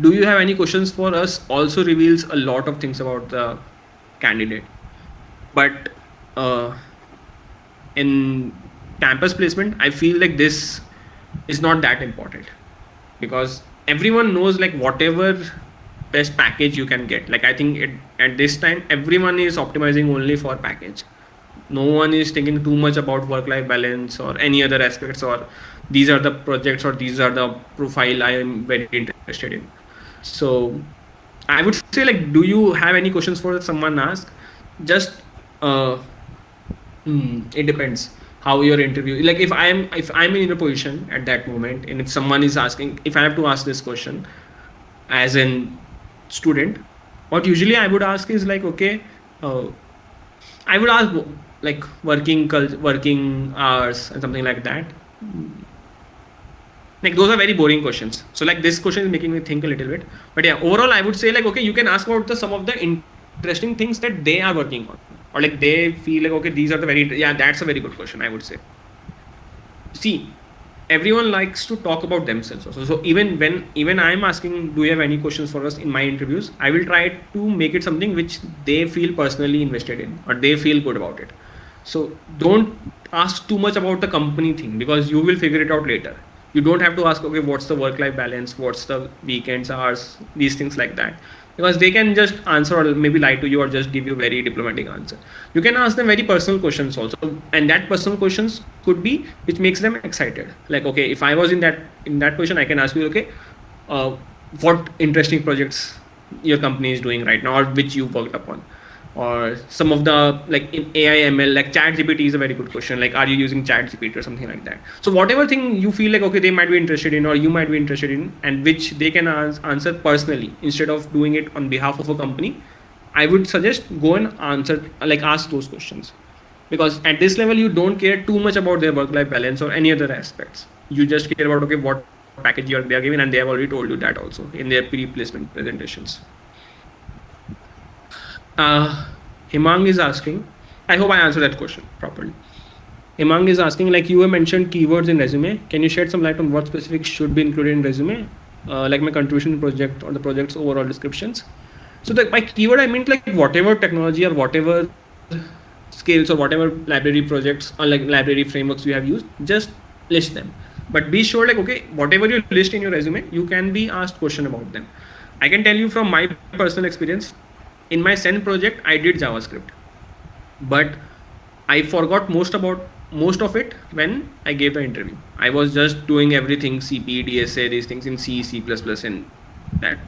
do you have any questions for us also reveals a lot of things about the candidate. But in campus placement, I feel like this is not that important, because everyone knows like whatever best package you can get. Like I think at this time, everyone is optimizing only for package. No one is thinking too much about work life balance or any other aspects, or these are the projects or these are the profile I am very interested in. So I would say like, do you have any questions for someone ask? Just uh it depends how your interview, like if I'm in a position at that moment, and if someone is asking, if I have to ask this question as an student, what usually I would ask is like okay, uh, I would ask like working hours and something like that. Like those are very boring questions. So like this question is making me think a little bit. But yeah, overall I would say like okay, you can ask about some of the interesting things that they are working on, or like they feel like okay, these are the very, yeah, that's a very good question, I would say. See, everyone likes to talk about themselves also. So even I'm asking, do you have any questions for us in my interviews, I will try to make it something which they feel personally invested in or they feel good about it. So don't ask too much about the company thing, because you will figure it out later. You don't have to ask okay, what's the work life balance, what's the weekends hours, these things like that, because they can just answer or maybe lie to you or just give you very diplomatic answer. You can ask them very personal questions also, and that personal questions could be which makes them excited. Like okay, if I was in that position, I can ask you okay, uh, what interesting projects your company is doing right now or which you worked upon, or some of the like in AI ML, like chat GPT is a very good question, like are you using chat GPT or something like that. So whatever thing you feel like okay, they might be interested in or you might be interested in, and which they can answer personally instead of doing it on behalf of a company, I would suggest go and answer, like ask those questions. Because at this level you don't care too much about their work life balance or any other aspects. You just care about okay, what package they are given, and they have already told you that also in their pre-placement presentations. uh, Himang is asking, I hope I answered that question properly. Himang is asking, like you have mentioned keywords in resume. Can you shed some light on what specifics should be included in resume? Like my contribution project or the project's overall descriptions. So by keyword, I meant like whatever technology or whatever skills or whatever library projects or like library frameworks you have used, just list them. But be sure like, okay, whatever you list in your resume, you can be asked question about them. I can tell you from my personal experience, in my Sen project, I did JavaScript, but I forgot most of it when I gave the interview. I was just doing everything CP, DSA, these things in C, C++, and that.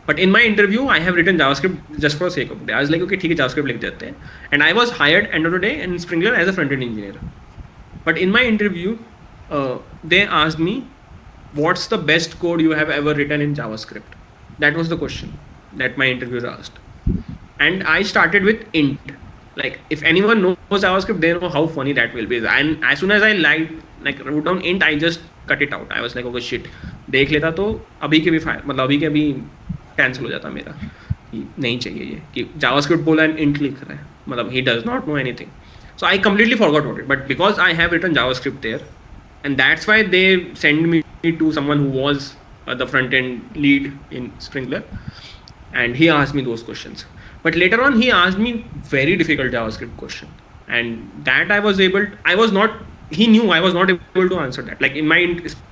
But in my interview, I have written JavaScript just for the sake of it. I was like, okay, ठीक है JavaScript लिख देते हैं. And I was hired end of the day in Springler as a front-end engineer. But in my interview, they asked me, what's the best code you have ever written in JavaScript? That was the question that my interviewer asked. And I started with int. Like, if anyone knows JavaScript, they know how funny that will be. And as soon as I wrote down int, I just cut it out. I was like, okay, shit. देख लेता तो अभी के भी fire मतलब अभी के भी कैंसिल हो जाता मेरा कि नहीं चाहिए ये कि JavaScript बोला एंड int लिख रहा है मतलब he does not know anything. So I completely forgot about it. But because I have written JavaScript there, and that's why they send me to someone who was the front end lead in Springler, and he asked me those questions. But later on, he asked me very difficult JavaScript question, and that I was not. He knew I was not able to answer that. Like in my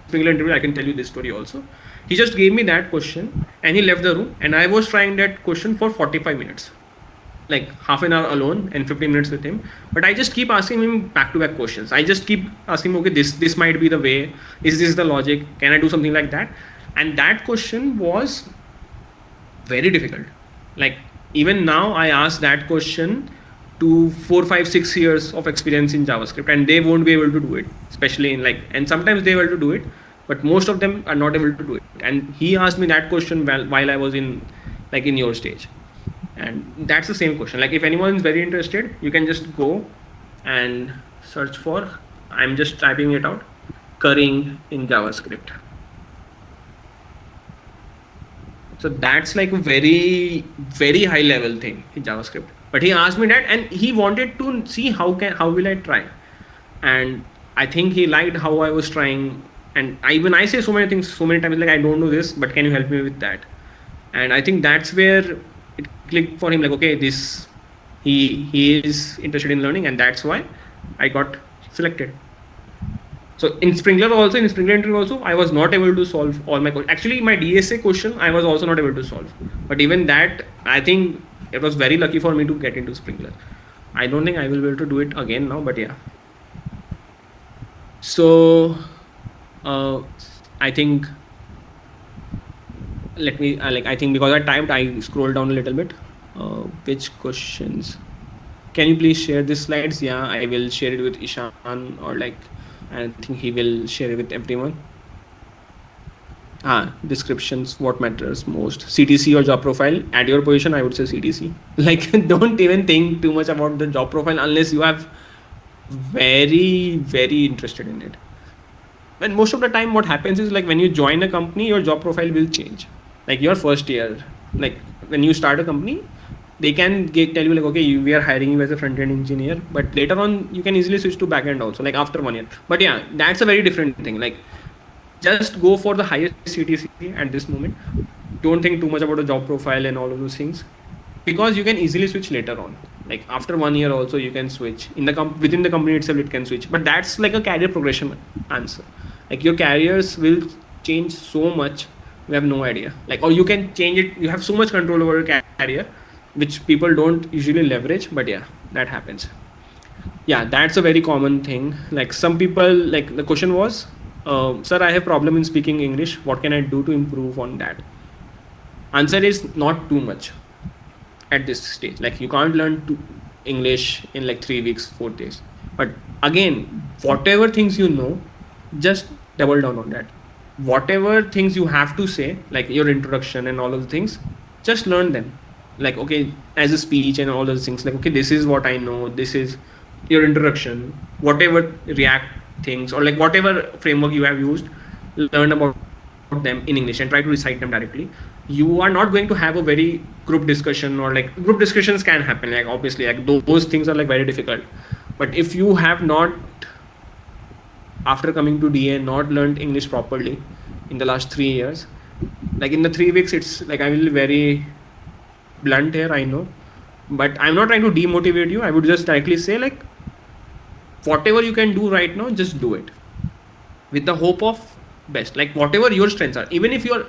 Springler interview, I can tell you this story also. He just gave me that question, and he left the room, and I was trying that question for 45 minutes. Like half an hour alone and 15 minutes with him, but I just keep asking him back-to-back questions. I just keep asking him, okay, this might be the way, is this the logic, can I do something like that? And that question was very difficult. Like even now I ask that question to 4, 5, 6 years of experience in JavaScript, and they won't be able to do it, especially in and sometimes they are able to do it, but most of them are not able to do it. And he asked me that question while I was in your stage. And that's the same question. Like if anyone is very interested, you can just go and search for, I'm just typing it out, currying in JavaScript. So that's like a very, very high level thing in JavaScript. But he asked me that, and he wanted to see how will I try. And I think he liked how I was trying. And when I say so many things so many times, like I don't know this, but can you help me with that? And I think that's where it clicked for him, like okay, this he is interested in learning, and that's why I got selected. So in Springler interview also, I was not able to solve all my questions. Actually, my DSA question I was also not able to solve. But even that, I think it was very lucky for me to get into Springler. I don't think I will be able to do it again now, but yeah. So I think let me I think because I typed, I scrolled down a little bit. Which questions? Can you please share these slides? Yeah, I will share it with Ishan, or I think he will share it with everyone. Descriptions, what matters most? CTC or job profile? At your position, I would say CTC. Don't even think too much about the job profile unless you have very, very interested in it. And most of the time what happens is when you join a company, your job profile will change. Your first year, when you start a company, they can tell you okay, we are hiring you as a front-end engineer, but later on you can easily switch to back-end also, after 1 year. But yeah, that's a very different thing. Just go for the highest CTC at this moment. Don't think too much about the job profile and all of those things, because you can easily switch later on. After 1 year also you can switch within the company itself, it can switch. But that's a career progression answer. Your careers will change so much, you have no idea. Or you can change it, you have so much control over your career, which people don't usually leverage. But yeah, that happens. Yeah, that's a very common thing. Some people, the question was, sir, I have problem in speaking English, what can I do to improve on that? Answer is not too much at this stage. You can't learn English in 3 weeks, 4 days. But again, whatever things you know, just double down on that. Whatever things you have to say, your introduction and all of the things, just learn them. Okay, as a speech and all those things, okay, this is what I know, this is your introduction, whatever React things or whatever framework you have used, learn about them in English and try to recite them directly. You are not going to have a very group discussion, or group discussions can happen, obviously those things are very difficult. But if you have not, after coming to DA, not learned English properly in the last 3 years, in the 3 weeks, it's I will be very blunt here, I know, but I'm not trying to demotivate you. I would just directly say whatever you can do right now, just do it with the hope of best. Whatever your strengths are, even if you're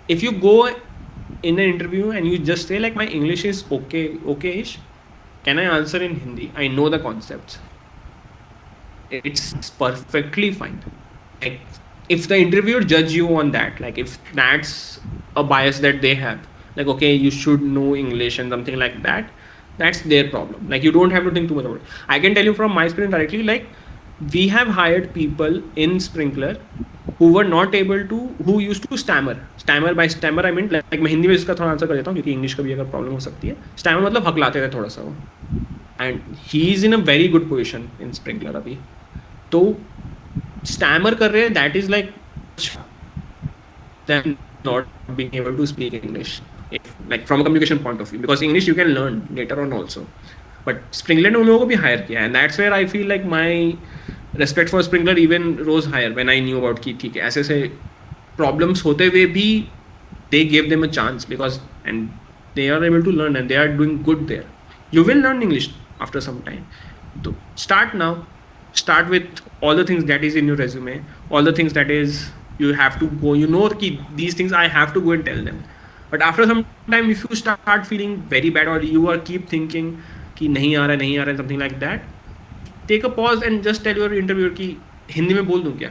if you go in an interview and you just say my English is okay-ish, can I answer in Hindi, I know the concepts, it's perfectly fine. If the interviewer judge you on that, if that's a bias that they have, like okay, you should know English and something like that. That's their problem. Like you don't have to think too much about it. I can tell you from my experience directly, like we have hired people in Sprinkler who were not able to, who used to stammer. By stammer I mean, like मैं हिंदी में इसका थोड़ा answer कर देता हूँ क्योंकि English का भी अगर प्रॉब्लम हो सकती है. स्टैमर मतलब हकलाते थे थोड़ा सा वो, and he is in a very good position in sprinkler अभी. तो स्टैमर कर रहे हैं, that is like them not being able to speak English, if like from a communication point of view, because English you can learn later on also. But Sprinkler ने उन लोगों को भी hire किया, and that's where I feel like my respect for Sprinkler even rose higher when I knew about कि ठीक है ऐसे ऐसे problems होते हुए भी they gave them a chance, because and they are able to learn and they are doing good there. You will learn English after some time. So start now. Start with all the things that is in your resume, all the things that is you have to go, you know ki these things I have to go and tell them. But after some time if you start feeling very bad or you are keep thinking कि नहीं आ रहा है something like that, take a pause and just tell your interviewer कि हिंदी में बोल दूँ क्या,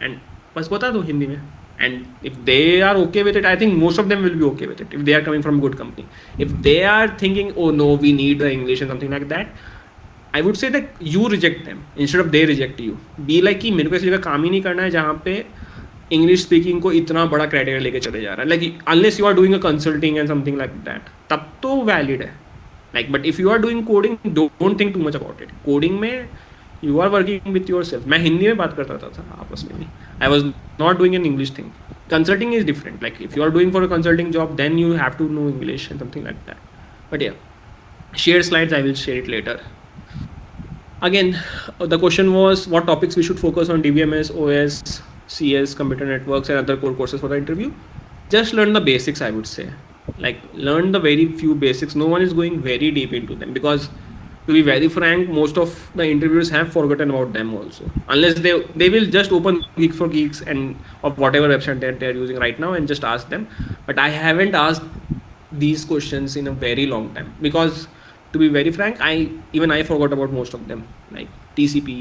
and बस बता दो हिंदी में. And if they are okay with it, I think most of them will be okay with it if they are coming from a good company. If they are thinking oh no we need the English and something like that, I would say that you reject them instead of they reject you. Be like कि मेरे को ऐसी जगह काम ही नहीं करना है जहाँ पे इंग्लिश स्पीकिंग को इतना बड़ा क्राइटेरिया लेके चले जा रहा है. Like unless you are doing a consulting and something like that, तब तो वैलिड है. Like but if you are doing coding, don't think too much about it. Coding में you are working with yourself. मैं हिंदी में बात करता था आपस में भी. I was not doing an English thing. Consulting is different. Like if you are doing for a consulting job then you have to know English and something like that. But yeah, share slides, I will share it later. Again, the question was what topics we should focus on: DBMS, OS, CS, computer networks, and other core courses for the interview. Just learn the basics, I would say. Like learn the very few basics. No one is going very deep into them, because to be very frank, most of the interviewers have forgotten about them also, unless they will just open Geek for Geeks and of whatever website that they're using right now and just ask them. But I haven't asked these questions in a very long time, because to be very frank, I forgot about most of them, like TCP,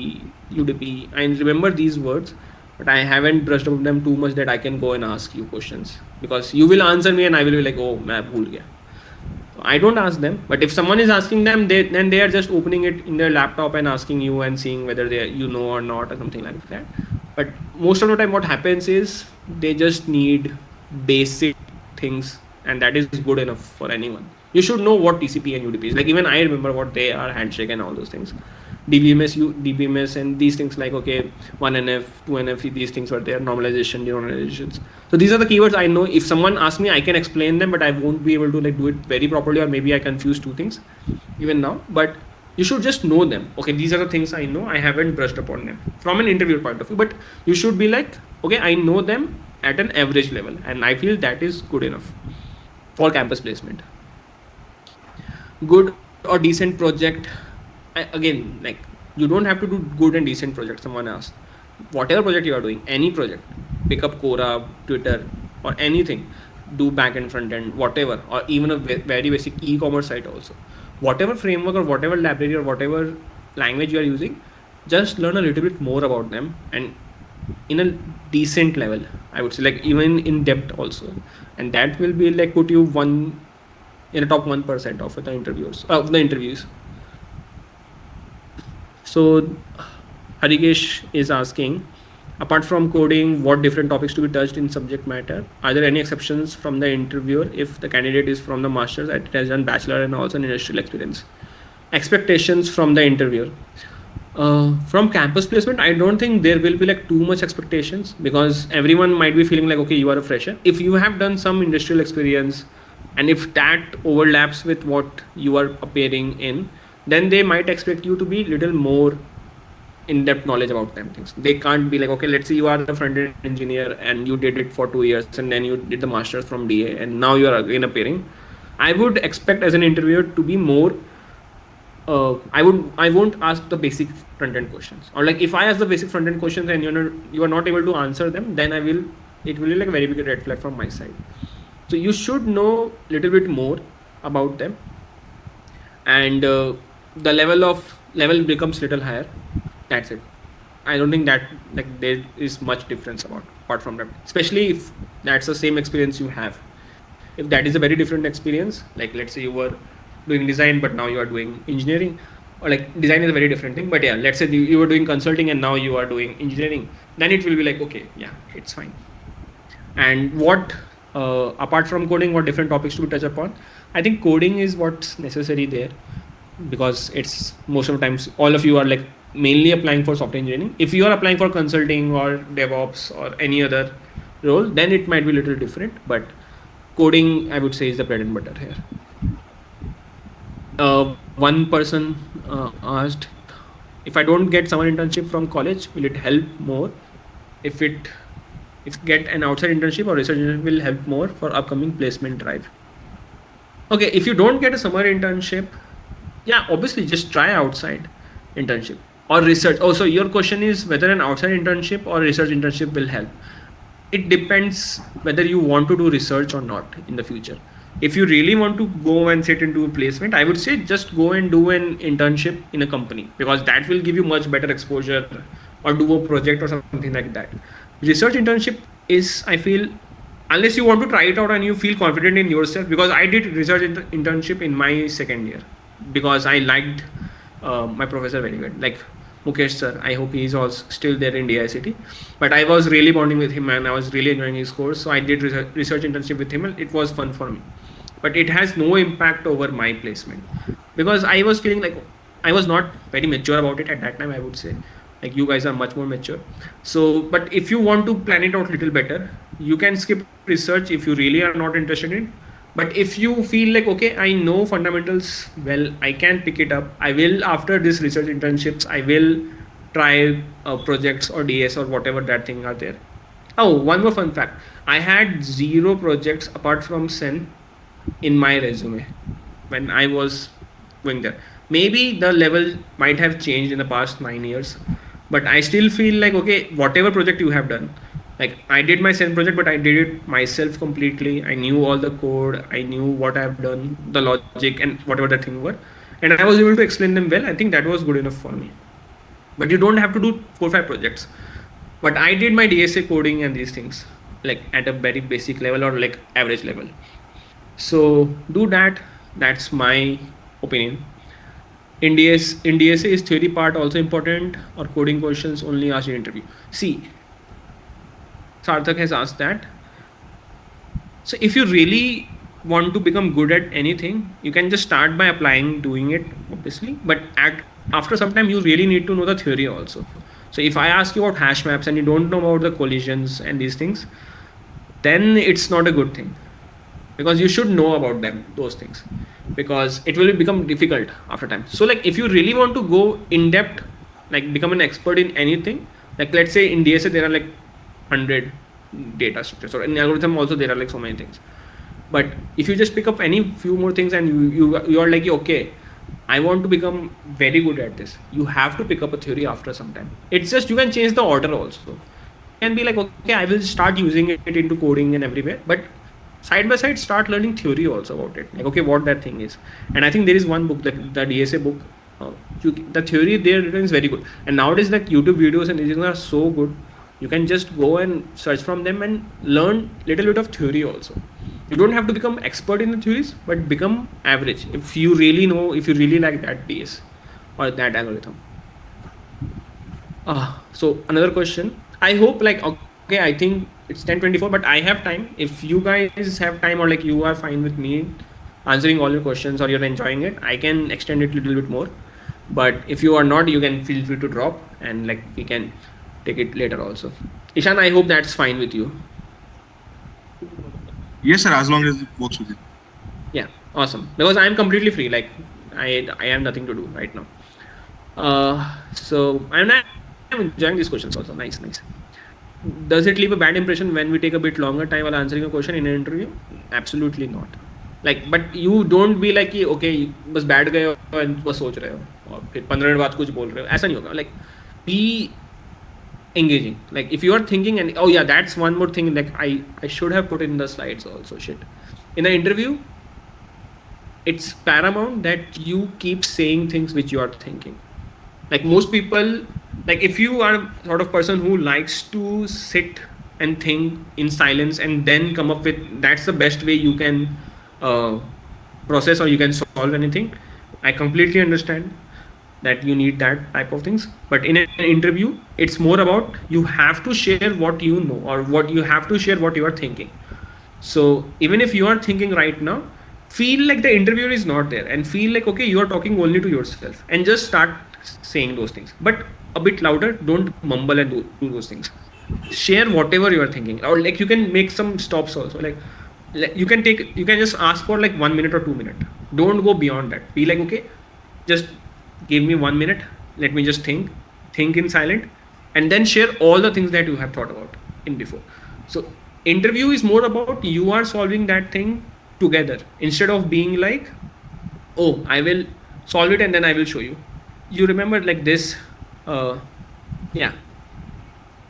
UDP. I remember these words, but I haven't brushed up them too much that I can go and ask you questions, because you will answer me and I will be like, oh main bhul gaya. So I don't ask them. But if someone is asking them, then they are just opening it in their laptop and asking you and seeing whether they you know or not or something like that. But most of the time what happens is they just need basic things, and that is good enough for anyone. You should know what TCP and UDP is. Like even I remember what they are, handshake and all those things. DBMS and these things, like okay, 1NF, 2NF, these things were there, normalization, denormalizations. So these are the keywords I know. If someone asks me, I can explain them, but I won't be able to like do it very properly, or maybe I confuse two things even now. But you should just know them. Okay, these are the things I know. I haven't brushed upon them from an interview point of view, but you should be like, okay, I know them at an average level, and I feel that is good enough for campus placement. Good or decent project, again, like you don't have to do good and decent project. Someone asked whatever project you are doing, any project, pick up Quora, Twitter, or anything, do back and front end, whatever, or even a very basic e-commerce site also. Whatever framework or whatever library or whatever language you are using, just learn a little bit more about them, and in a decent level, I would say, like even in depth also, and that will be like put you in a top 1% of the interviews. So Harikesh is asking, apart from coding, what different topics to be touched in subject matter? Are there any exceptions from the interviewer if the candidate is from the master's and has done bachelor and also an industrial experience? Expectations from the interviewer. From campus placement, I don't think there will be like too much expectations, because everyone might be feeling like, okay, you are a fresher. If you have done some industrial experience, and if that overlaps with what you are appearing in, then they might expect you to be little more in-depth knowledge about them things. They can't be like, okay, let's say you are a front-end engineer and you did it for 2 years and then you did the master's from DA and now you are again appearing. I would expect as an interviewer to be more I won't ask the basic front-end questions, or like if I ask the basic front-end questions and you are not able to answer them, then it will be like a very big red flag from my side. So you should know a little bit more about them, and the level becomes little higher. That's it. I don't think that like there is much difference apart from that, especially if That's the same experience you have. If that is a very different experience, like let's say you were doing design but now you are doing engineering, or like design is a very different thing, but yeah, let's say you were doing consulting and now you are doing engineering, then it will be like, okay, yeah, it's fine. And what, apart from coding, what different topics to touch upon? I think coding is what's necessary there, because it's most of the times all of you are like mainly applying for software engineering. If you are applying for consulting or DevOps or any other role, then it might be a little different, but coding, I would say, is the bread and butter here. One person asked, if I don't get summer internship from college, will it help more? If it if get an outside internship or research internship will help more for upcoming placement drive. Okay, if you don't get a summer internship, yeah, obviously just try outside internship or research. Oh, so your question is whether an outside internship or research internship will help. It depends whether you want to do research or not in the future. If you really want to go and sit into a placement, I would say just go and do an internship in a company, because that will give you much better exposure, or do a project or something like that. Research internship is, I feel, unless you want to try it out and you feel confident in yourself, because I did research internship in my second year because I liked my professor very well, like Mukesh sir. I hope he is also still there in DICT, but I was really bonding with him and I was really enjoying his course, so I did research internship with him and it was fun for me. But it has no impact over my placement, because I was feeling like I was not very mature about it at that time, I would say. Like you guys are much more mature. So, but if you want to plan it out a little better, you can skip research if you really are not interested in it. But if you feel like, okay, I know fundamentals well, I can pick it up, I will, after this research internships, I will try projects or DS or whatever that thing are there. Oh, one more fun fact. I had zero projects apart from Sen in my resume when I was going there. Maybe the level might have changed in the past 9 years, but I still feel like, okay, whatever project you have done, like I did my Sen project, but I did it myself completely. I knew all the code, I knew what I have done, the logic, and whatever the thing were, and I was able to explain them well. I think that was good enough for me. But you don't have to do 4 or 5 projects. But I did my DSA coding and these things like at a very basic level or like average level. So do that. That's my opinion. In DSA, is theory part also important, or coding questions only asked in interview? See, Sarthak has asked that. So if you really want to become good at anything, you can just start by applying, doing it, obviously. But after some time, you really need to know the theory also. So if I ask you about hash maps and you don't know about the collisions and these things, then it's not a good thing, because you should know about them, those things, because it will become difficult after time. So like if you really want to go in depth, like become an expert in anything, like let's say in DSA there are like 100 data structures, or in algorithm also there are like so many things. But if you just pick up any few more things and you are like, okay, I want to become very good at this, you have to pick up a theory after some time. It's just you can change the order also. You can be like, okay, I will start using it into coding and everywhere, but side by side start learning theory also about it, like okay, what that thing is. And I think there is one book, like the DSA book, the theory there written is very good. And nowadays like YouTube videos and these things are so good, you can just go and search from them and learn little bit of theory also. You don't have to become expert in the theories, but become average if you really know, if you really like that DS or that algorithm. So another question. I hope, like, okay, I think it's 10:24, but I have time. If you guys have time, or like you are fine with me answering all your questions, or you're enjoying it, I can extend it a little bit more. But if you are not, you can feel free to drop, and like we can take it later also. Ishan, I hope that's fine with you.
Yes, sir, as long as it works with you.
Yeah, awesome. Because I'm completely free. Like I have nothing to do right now. So I'm enjoying these questions also. Nice. Does it leave a bad impression when we take a bit longer time while answering a question in an interview? Absolutely not. Like, but you don't be like कि okay, बस बैठ गए हो and बस सोच रहे हो और फिर 15 मिनट बाद कुछ बोल रहे हो, ऐसा नहीं होगा. Like, be engaging. Like if you are thinking, and oh yeah, that's one more thing, like I should have put in the slides also. Shit. In the interview, it's paramount that you keep saying things which you are thinking. Like most people, like if you are sort of person who likes to sit and think in silence and then come up with, that's the best way you can uh, process or you can solve anything. I completely understand that you need that type of things, but in an interview it's more about you have to share what you know or what you have to share what you are thinking. So even if you are thinking right now, feel like the interviewer is not there and feel like okay, you are talking only to yourself and just start saying those things, but a bit louder. Don't mumble and do those things. Share whatever you are thinking, or like you can make some stops also. Like you can just ask for like 1 minute or 2 minutes. Don't go beyond that. Be like okay, just give me 1 minute. Let me just think in silent, and then share all the things that you have thought about in before. So interview is more about you are solving that thing together instead of being like, oh, I will solve it and then I will show you. You remember like this, uh, yeah,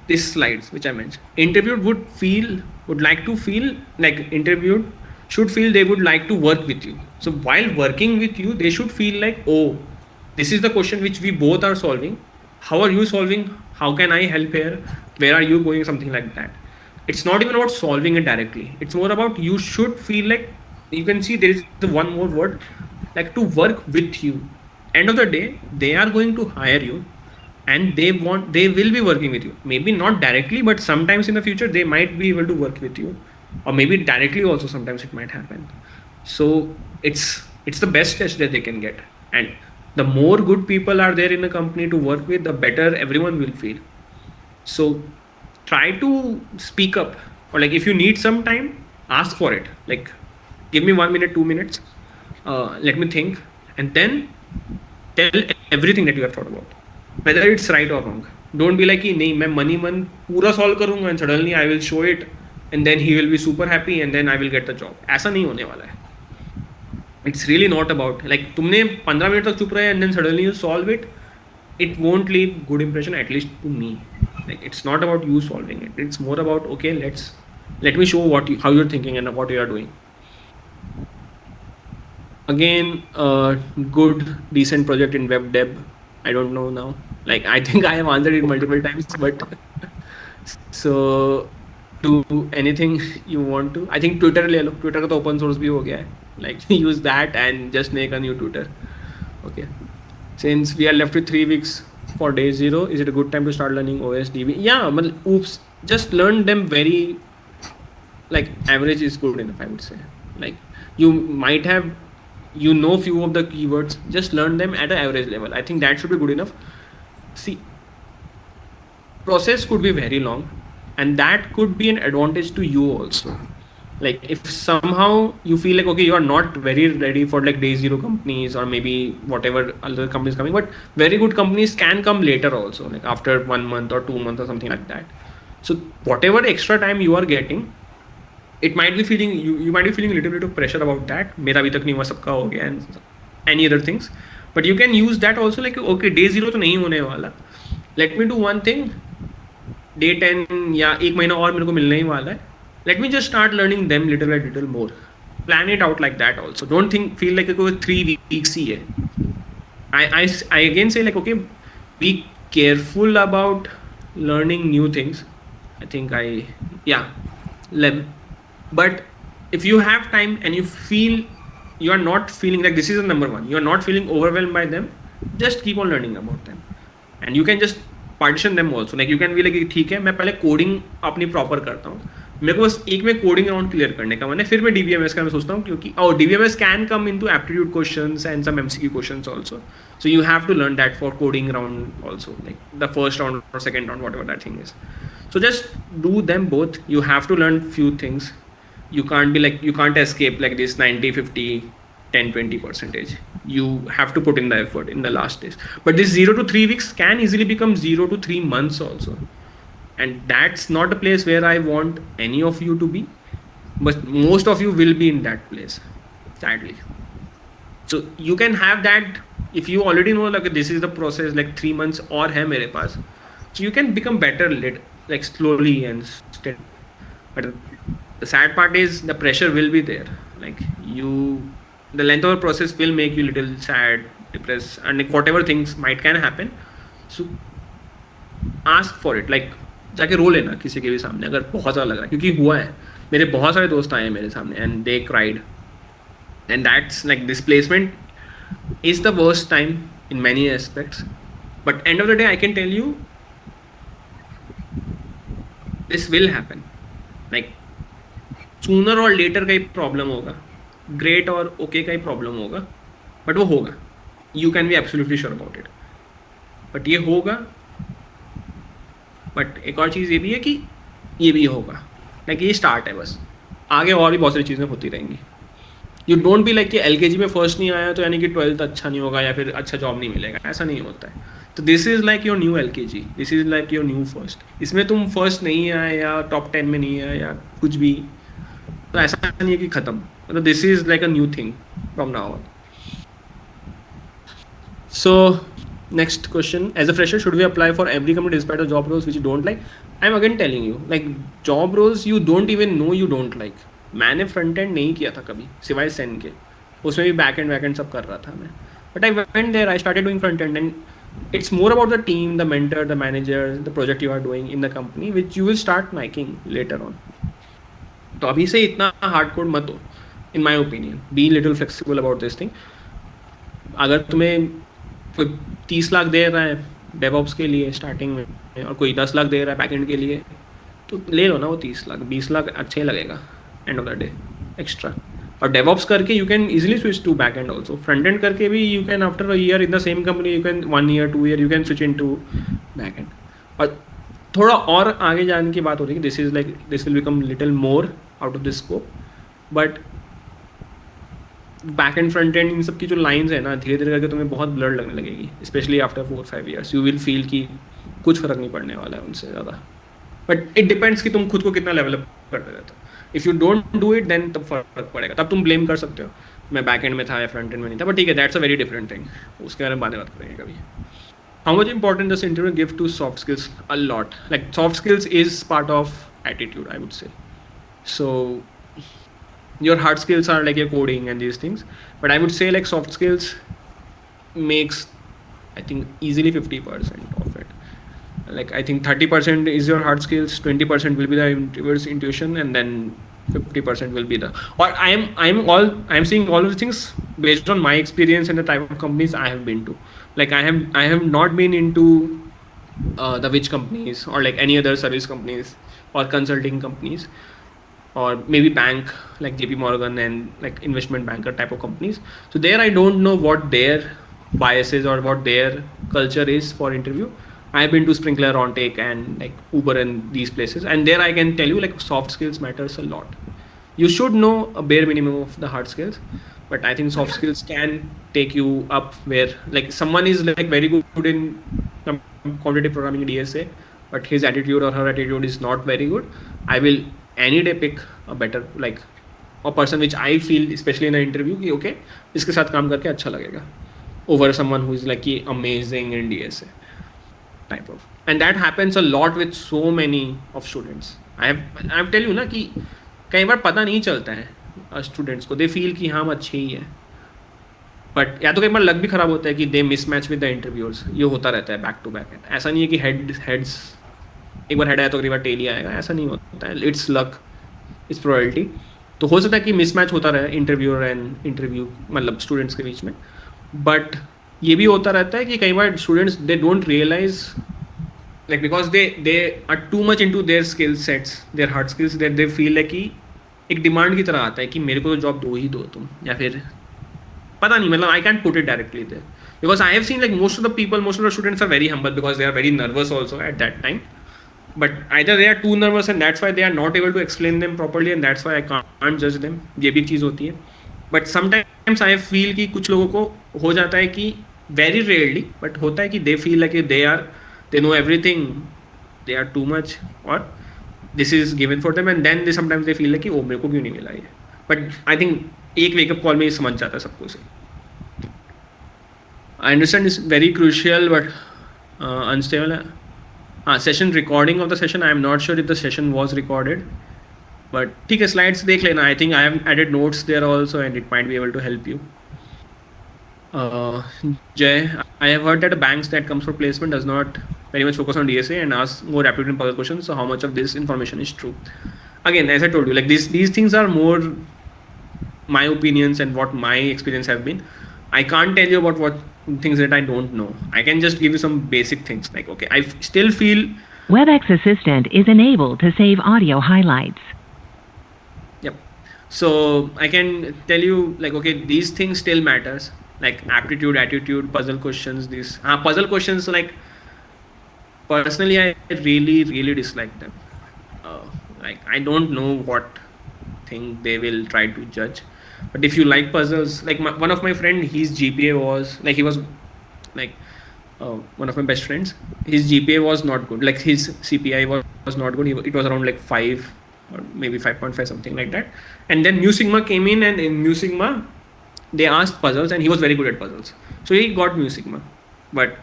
these slides which I mentioned. Interviewed would like to feel like interviewed should feel they would like to work with you. So while working with you, they should feel like, oh, this is the question which we both are solving. How are you solving? How can I help here? Where are you going? Something like that. It's not even about solving it directly. It's more about you should feel like, you can see there is one more word, like to work with you. End of the day, they are going to hire you and they will be working with you, maybe not directly, but sometimes in the future they might be able to work with you, or maybe directly also sometimes it might happen. So it's the best test that they can get, and the more good people are there in a company to work with, the better everyone will feel. So try to speak up, or like if you need some time, ask for it. Like give me 1 minute, 2 minutes, let me think, and then tell everything that you have thought about, whether it's right or wrong. Don't be like कि नहीं मैं money मन पूरा solve करूंगा and suddenly I will show it and then he will be super happy and then I will get the job. ऐसा नहीं होने वाला है. It's really not about like तुमने 15 मिनट तक चुप रहे and then suddenly you solve it. It won't leave good impression, at least to me. Like it's not about you solving it. It's more about okay, let me show how you're thinking and what you are doing. Again, good decent project in web dev. I don't know now. Like I think I have answered it multiple times, but so do anything you want to. I think Twitter ले लो. Twitter का तो open source भी हो गया है. Like use that and just make a new Twitter. Okay. Since we are left with 3 weeks for day 0, is it a good time to start learning OSDB? Yeah, but oops, just learn them very, like average is good enough, I would say. Like you might have, you know, few of the keywords, just learn them at an average level. I think that should be good enough. See, process could be very long and that could be an advantage to you also. Like if somehow you feel like okay, you are not very ready for like day 0 companies or maybe whatever other companies coming, but very good companies can come later also, like after 1 month or 2 months or something like that. So whatever extra time you are getting, it might be feeling, you might be feeling a little bit of pressure about that, मेरा अभी तक नहीं हुआ सबका हो गया and any other things, but you can use that also like okay, day 0 तो नहीं होने वाला, let me do one thing, day 10 या एक महीना और मेरे को मिलने ही वाला है, let me just start learning them little by little more. Plan it out like that also. Don't feel like okay, 3 weeks ही है. I again say like okay, be careful about learning new things. I think but if you have time and you feel you are not feeling like this is the number one, you are not feeling overwhelmed by them, just keep on learning about them. And you can just partition them also. Like you can be like ठीक है, मैं पहले coding अपनी proper करता हूँ, मेरे को बस एक में कोडिंग राउंड क्लियर करने का मैंने, फिर मैं डीबीएमएस का मैं सोचता हूँ, क्योंकि DBMS can come into aptitude questions and some MCQ questions also, so you have to learn that for coding round also, like the first round और second round, whatever that thing is. So just do them both. You have to learn few things. You can't be like, you can't escape like this 90 50 10 20%. You have to put in the effort in the last days. But this 0 to 3 weeks can easily become 0 to 3 months also, and that's not a place where I want any of you to be, but most of you will be in that place, sadly. So you can have that if you already know like this is the process, like 3 months or hai mere paas, so you can become better like slowly and steady. But the sad part is the pressure will be there. Like the length of the process will make you little sad, depressed, and like whatever things can happen. So ask for it. Like जाके रो लेना किसी के भी सामने अगर बहुत ज़्यादा लग रहा है, क्योंकि हुआ है, मेरे बहुत सारे दोस्त आए हैं मेरे सामने and they cried, and that's like displacement is the worst time in many aspects, but end of the day I can tell you this will happen, like sooner or later का ही प्रॉब्लम होगा, great और okay का ही problem होगा, but वो होगा, you can be absolutely sure about it, but ये होगा। But एक और चीज़ ये भी है कि ये भी होगा, लाइक ये स्टार्ट है बस, आगे और भी बहुत सारी चीज़ें होती रहेंगी। यू डोंट बी लाइक कि एलकेजी में फर्स्ट नहीं आया तो यानी कि 12th अच्छा नहीं होगा या फिर अच्छा जॉब नहीं मिलेगा, ऐसा नहीं होता है। तो this is like your new LKG, this is like your new first. इसमें तुम फर्स्ट नहीं आए या टॉप 10 में नहीं आए या कुछ भी, तो ऐसा नहीं है कि ख़त्म, मतलब this is like a new thing from now on. So, next question. As a fresher, should we apply for every company despite the job roles which you don't like? I'm again telling you, like job roles you don't even know you don't like. मैंने front end नहीं किया था कभी सिवाय सेन के, उसमें भी back and सब कर रहा था मैं, but I went there, I started doing front end and it's more about the team, the mentor, the manager, the project you are doing in the company which you will start liking later on. तो अभी से इतना hard code मत हो, in my opinion, be little flexible about this thing. अगर तुम्हें कोई 30 लाख दे रहा है डेवऑप्स के लिए स्टार्टिंग में और कोई 10 लाख दे रहा है बैकएंड के लिए, तो ले लो ना वो 30 लाख, 20 लाख अच्छा ही लगेगा end of the day extra. और डेवऑप्स करके you can easily switch to back end also, front end करके भी you can after a year in the same company, you can 1 year 2 year you can switch in to back end. और थोड़ा और आगे जाने की बात हो रही है, this is like this will become little more out of this scope, but back and front and in सब की जो लाइंस है ना, धीरे धीरे करके तुम्हें बहुत ब्लर लगने लगेगी, specially after 4-5 years you will feel कि कुछ फर्क नहीं पड़ने वाला है उनसे ज़्यादा। बट इट डिपेंड्स कि तुम खुद को कितना डेवलप करते रहते हो। If you don't do it then तब फर्क पड़ेगा, तब तुम ब्लेम कर सकते हो मैं बैक एंड में था या फ्रंट एंड में नहीं था, बट ठीक है, that's a very different thing, उसके बारे में बातें बात करेंगे कभी। How much important this interview give to soft skills? A lot, like soft skills is part of attitude I would say. So your hard skills are like your coding and these things, but I would say like soft skills makes I think easily 50% of it. Like I think 30% is your hard skills, 20% will be the interviewer's intuition, and then 50% will be the, or I'm seeing all of the things based on my experience and the type of companies I have been to. Like I have not been into the witch companies or like any other service companies or consulting companies, or maybe bank like JP Morgan and like investment banker type of companies. So there I don't know what their biases or what their culture is for interview. I've been to Sprinkler, on take and like Uber and these places, and there I can tell you like soft skills matters a lot. You should know a bare minimum of the hard skills, but I think soft skills can take you up where like someone is like very good in quantitative programming DSA, but his attitude or her attitude is not very good. I will any day pick a better like a person which I feel especially in an interview कि okay इसके साथ काम करके अच्छा लगेगा over someone who is like कि amazing in DSA type of, and that happens a lot with so many of students. I have tell you ना कि कई बार पता नहीं चलता है स्टूडेंट्स को, दे फील कि हाँ हम अच्छे ही हैं, बट या तो कई बार लक भी ख़राब होता है कि दे मिसमैच विद द इंटरव्यूअर्स, ये होता रहता है बैक टू बैक। ऐसा नहीं है कि हेड्स एक बार हेड आया तो अगली बार टेल ही आएगा, ऐसा नहीं होता है, इट्स लक, इट्स प्रोबेबिलिटी। तो हो सकता है कि मिसमैच होता रहे इंटरव्यूअर एंड इंटरव्यू मतलब स्टूडेंट्स के बीच में, बट ये भी होता रहता है कि कई बार students they don't realise like because they are too much into their skill sets, their hard skills, that they feel like कि एक डिमांड की तरह आता है कि मेरे को तो जॉब दो ही दो तुम, या फिर पता नहीं, मतलब I can't put it directly there because I have seen like most of the people, most of the students are very humble because they are very nervous also at that time, but either they are too nervous and that's why they are not able to explain them properly and that's why I can't judge them, ये भी चीज़ होती है। but sometimes I feel कि कुछ लोगों को हो जाता है कि very rarely but होता है कि they feel like they know everything, they are too much or this is given for them and then they sometimes they feel like कि ओ मेरे को क्यों नहीं मिला ये, but I think एक वेकअप कॉल में ही समझ जाता है सबको से। I understand it's very crucial but unstable है। Session recording of the session, I am not sure if the session was recorded, but ठीक है स्लाइड्स देख लेना, I think I have added notes there also and it might be able to help you. Jay, I have heard that banks that comes for placement does not very much focus on DSA and ask more aptitude and puzzle questions. So how much of this information is true? Again, as I told you, like these things are more my opinions and what my experience have been. I can't tell you about what things that I don't know. I can just give you some basic things like, okay, I still feel.
WebEx Assistant is enabled to save audio highlights.
Yep. So I can tell you like, okay, these things still matters, like aptitude, attitude, puzzle questions. These puzzle questions, like personally, I really dislike them. Like I don't know what thing they will try to judge, but if you like puzzles, like one of my friend, his GPA was like, he was like one of my best friends, his GPA was not good, like his CPI was not good. It was around like 5 or maybe 5.5, something like that. And then Mu Sigma came in, and in Mu Sigma they asked puzzles, and he was very good at puzzles, so he got Mu Sigma. But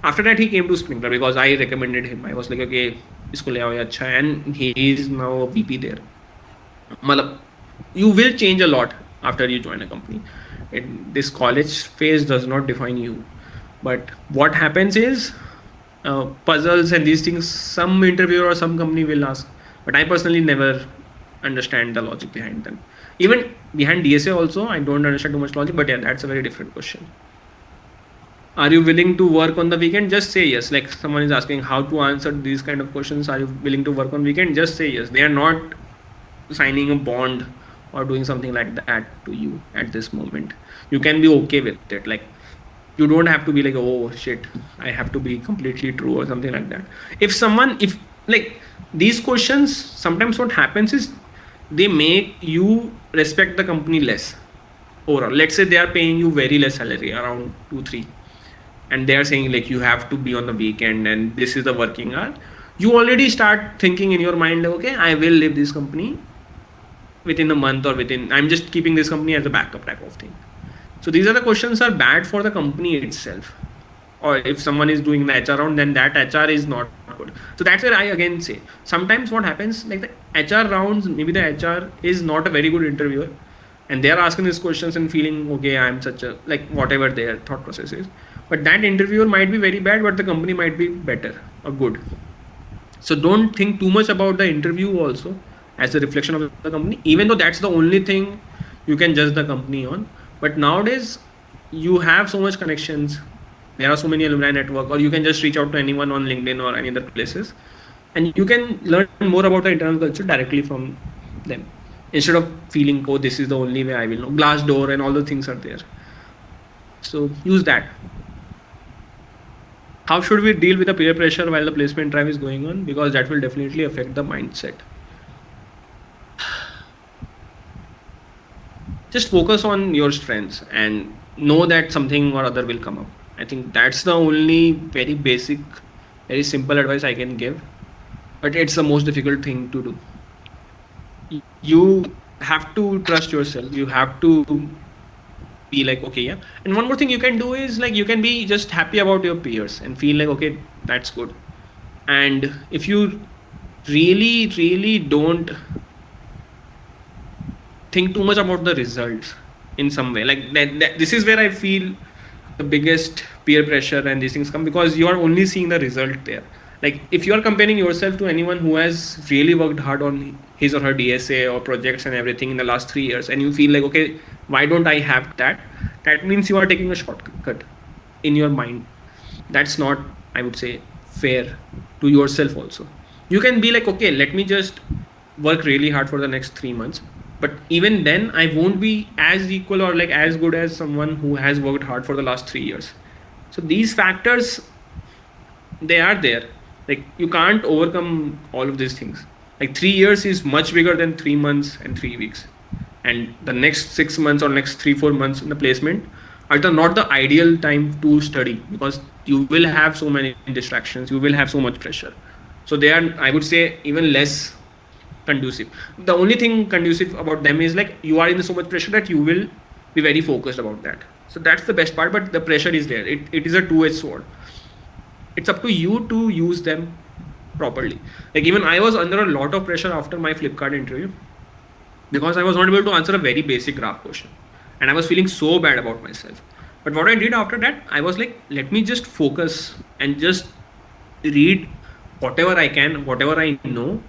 after that he came to Sprinkler because I recommended him. I was like, okay, isko le aao ye acha hai, and he is now a VP there. Malab, you will change a lot after you join a company. This college phase does not define you. But what happens is, puzzles and these things, some interviewer or some company will ask. But I personally never understand the logic behind them. Even behind DSA also, I don't understand too much logic. But yeah, that's a very different question. Are you willing to work on the weekend? Just say yes. Like someone is asking how to answer these kind of questions. Are you willing to work on weekend? Just say yes. They are not signing a bond or doing something like that to you at this moment. You can be okay with it. Like you don't have to be like, oh shit, I have to be completely true or something like that. If like these questions, sometimes what happens is they make you respect the company less overall. Let's say they are paying you very less salary, around 2-3, and they are saying like you have to be on the weekend and this is the working hour. You already start thinking in your mind like, okay, I will leave this company within a month, or I'm just keeping this company as a backup type of thing. So these are the questions are bad for the company itself. Or if someone is doing the HR round, then that HR is not good. So that's where I again say, sometimes what happens, like the HR rounds, maybe the HR is not a very good interviewer, and they are asking these questions and feeling, okay, I'm such a, like whatever their thought process is. But that interviewer might be very bad, but the company might be better or good. So don't think too much about the interview also as a reflection of the company, even though that's the only thing you can judge the company on. But nowadays you have so much connections, there are so many alumni network, or you can just reach out to anyone on LinkedIn or any other places, and you can learn more about the internal culture directly from them, instead of feeling, oh, this is the only way I will know. Glassdoor and all the things are there, so use that. How should we deal with the peer pressure while the placement drive is going on? Because that will definitely affect the mindset. Just focus on your strengths and know that something or other will come up. I think that's the only very basic, very simple advice I can give. But it's the most difficult thing to do. You have to trust yourself. You have to be like, okay, yeah. And one more thing you can do is like, you can be just happy about your peers and feel like, okay, that's good. And if you really don't think too much about the results in some way, like this is where I feel the biggest peer pressure and these things come, because you are only seeing the result there. Like if you are comparing yourself to anyone who has really worked hard on his or her DSA or projects and everything in the last 3 years, and you feel like, okay, why don't I have that? That means you are taking a shortcut in your mind. That's not, I would say, fair to yourself also. You can be like, okay, let me just work really hard for the next 3 months, but even then I won't be as equal or like as good as someone who has worked hard for the last 3 years. So these factors, they are there. Like you can't overcome all of these things. Like 3 years is much bigger than 3 months and 3 weeks, and the next 6 months or next 3-4 months in the placement are not the ideal time to study, because you will have so many distractions, you will have so much pressure. So they are, I would say, even less conducive. The only thing conducive about them is like you are in so much pressure that you will be very focused about that. So that's the best part, but the pressure is there. It is a two-edged sword. It's up to you to use them properly. Like even I was under a lot of pressure after my Flipkart interview, because I was not able to answer a very basic graph question, and I was feeling so bad about myself. But what I did after that, I was like, let me just focus and just read whatever I can, whatever I know,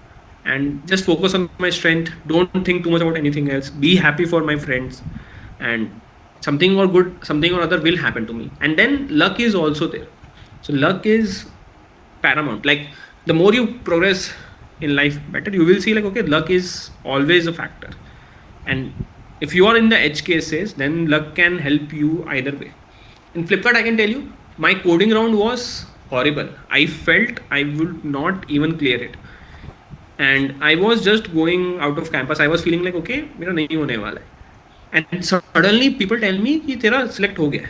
and just focus on my strength. Don't think too much about anything else. Be happy for my friends, and something or other will happen to me. And then luck is also there. So luck is paramount. Like the more you progress in life better, you will see like okay, luck is always a factor. And if you are in the edge cases, then luck can help you either way. In Flipkart, I can tell you, my coding round was horrible. I felt I would not even clear it. And I was just going out of campus. I was feeling like okay, मेरा नहीं होने वाला है. And suddenly people tell me कि तेरा select हो गया है.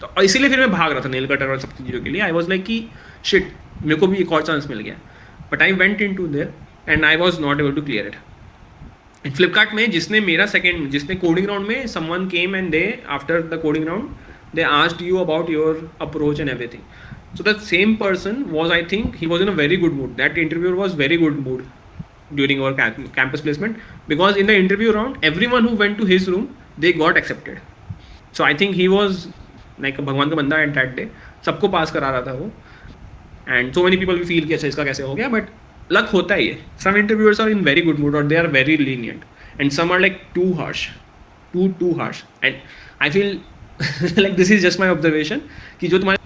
तो इसीलिए फिर मैं भाग रहा था नेल कटर और सब चीज़ों के लिए. I was like कि shit, मेरे को भी एक और चांस मिल गया. But I went into there and I was not able to clear it. In Flipkart में जिसने कोडिंग राउंड में someone came and they after the coding round they asked you about your approach and everything. So that same person was, I think, he was in a very good mood. That interviewer was very good mood during our campus placement, because in the interview round, everyone who went to his room, they got accepted. So I think he was like a भगवान का बंदा at that day. सबको पास करा रहा था वो. And so many people will feel कि अच्छा इसका कैसे हो गया, but luck होता ही है. Some interviewers are in very good mood or they are very lenient, and some are like too harsh, too harsh. And I feel like this is just my observation कि जो तुम्हारे